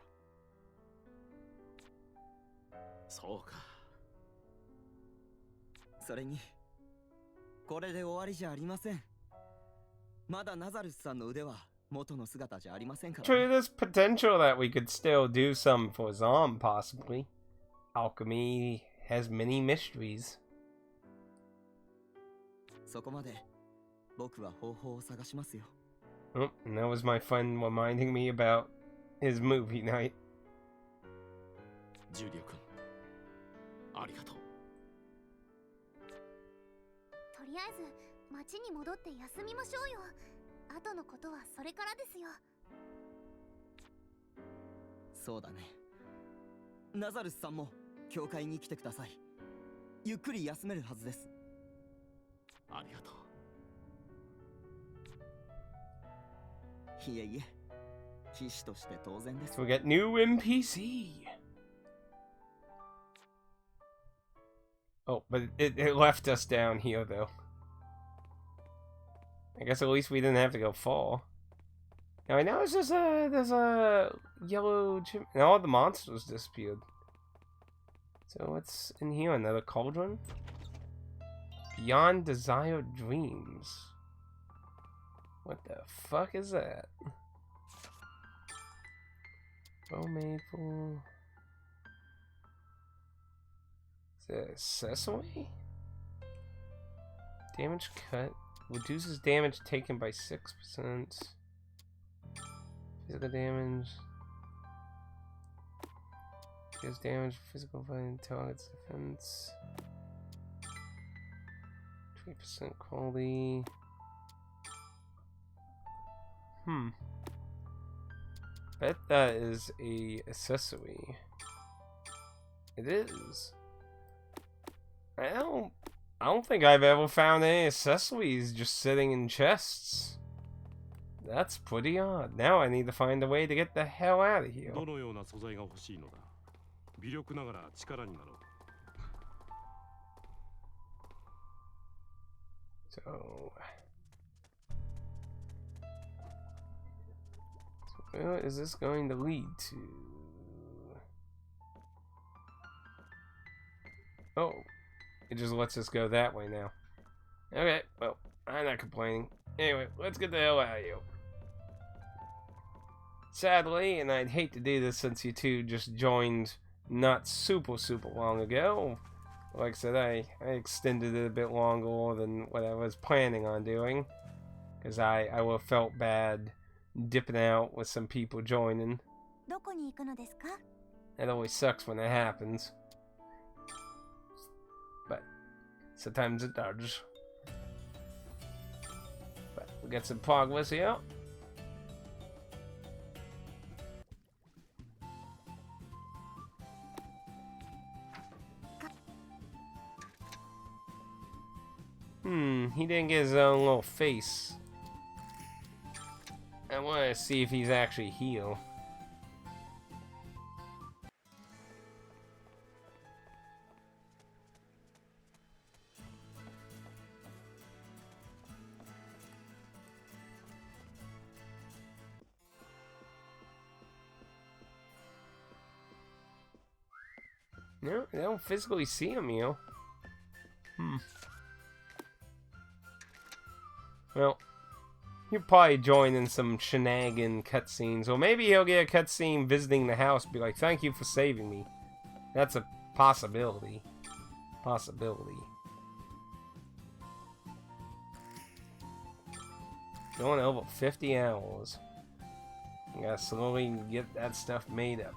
そうか。それにこれで終わりじゃありません。まだナザルスさんの腕は元の姿じゃありませんから、ね。True, there's potential that we could still do some for Zom, possibly. Alchemy has many mysteries. そこまで僕は方法を探しますよ。 Oh, and that was my friend reminding me about his movie night. ジュリア君、ありがとう。とりあえず町に戻って休みましょうよ。後のことはそれからですよ。そうだね。ナザルスさんも教会に来てください。ゆっくり休めるはずです。ありがとう。いえいえ、騎士として当然です。 So we got new NPC. Oh, but it left us down here, though. I guess at least we didn't have to go far. Now I know there's a yellow chim, and all the monsters disappeared. So what's in here? Another cauldron? Beyond Desired Dreams. What the fuck is that? Bow maple. Is it accessory? Damage cut. Reduces damage taken by 6%. Physical damage. Deals damage, physical fighting, target's defense. 20% quality. Bet that is a accessory. It is. I don't think I've ever found any accessories just sitting in chests. That's pretty odd. Now I need to find a way to get the hell out of here. どのような素材が欲しいのだ。微力ながら力になろう。 So where is this going to lead to? Oh, it just lets us go that way now. Okay, well, I'm not complaining. Anyway, let's get the hell out of here. Sadly, and I'd hate to do this since you two just joined not super long ago. Like I said, I extended it a bit longer than what I was planning on doing. Because I would have felt bad dipping out with some people joining. どこに行くのですか? That always sucks when that happens. But sometimes it does. But we got some progress here. He didn't get his own little face. I want to see if he's actually healed. No, I don't physically see him heal. Well, he'll probably join in some shenanigan cutscenes, or maybe he'll get a cutscene visiting the house, be like, "Thank you for saving me." That's a possibility. Going over 50 hours. I gotta slowly get that stuff made up.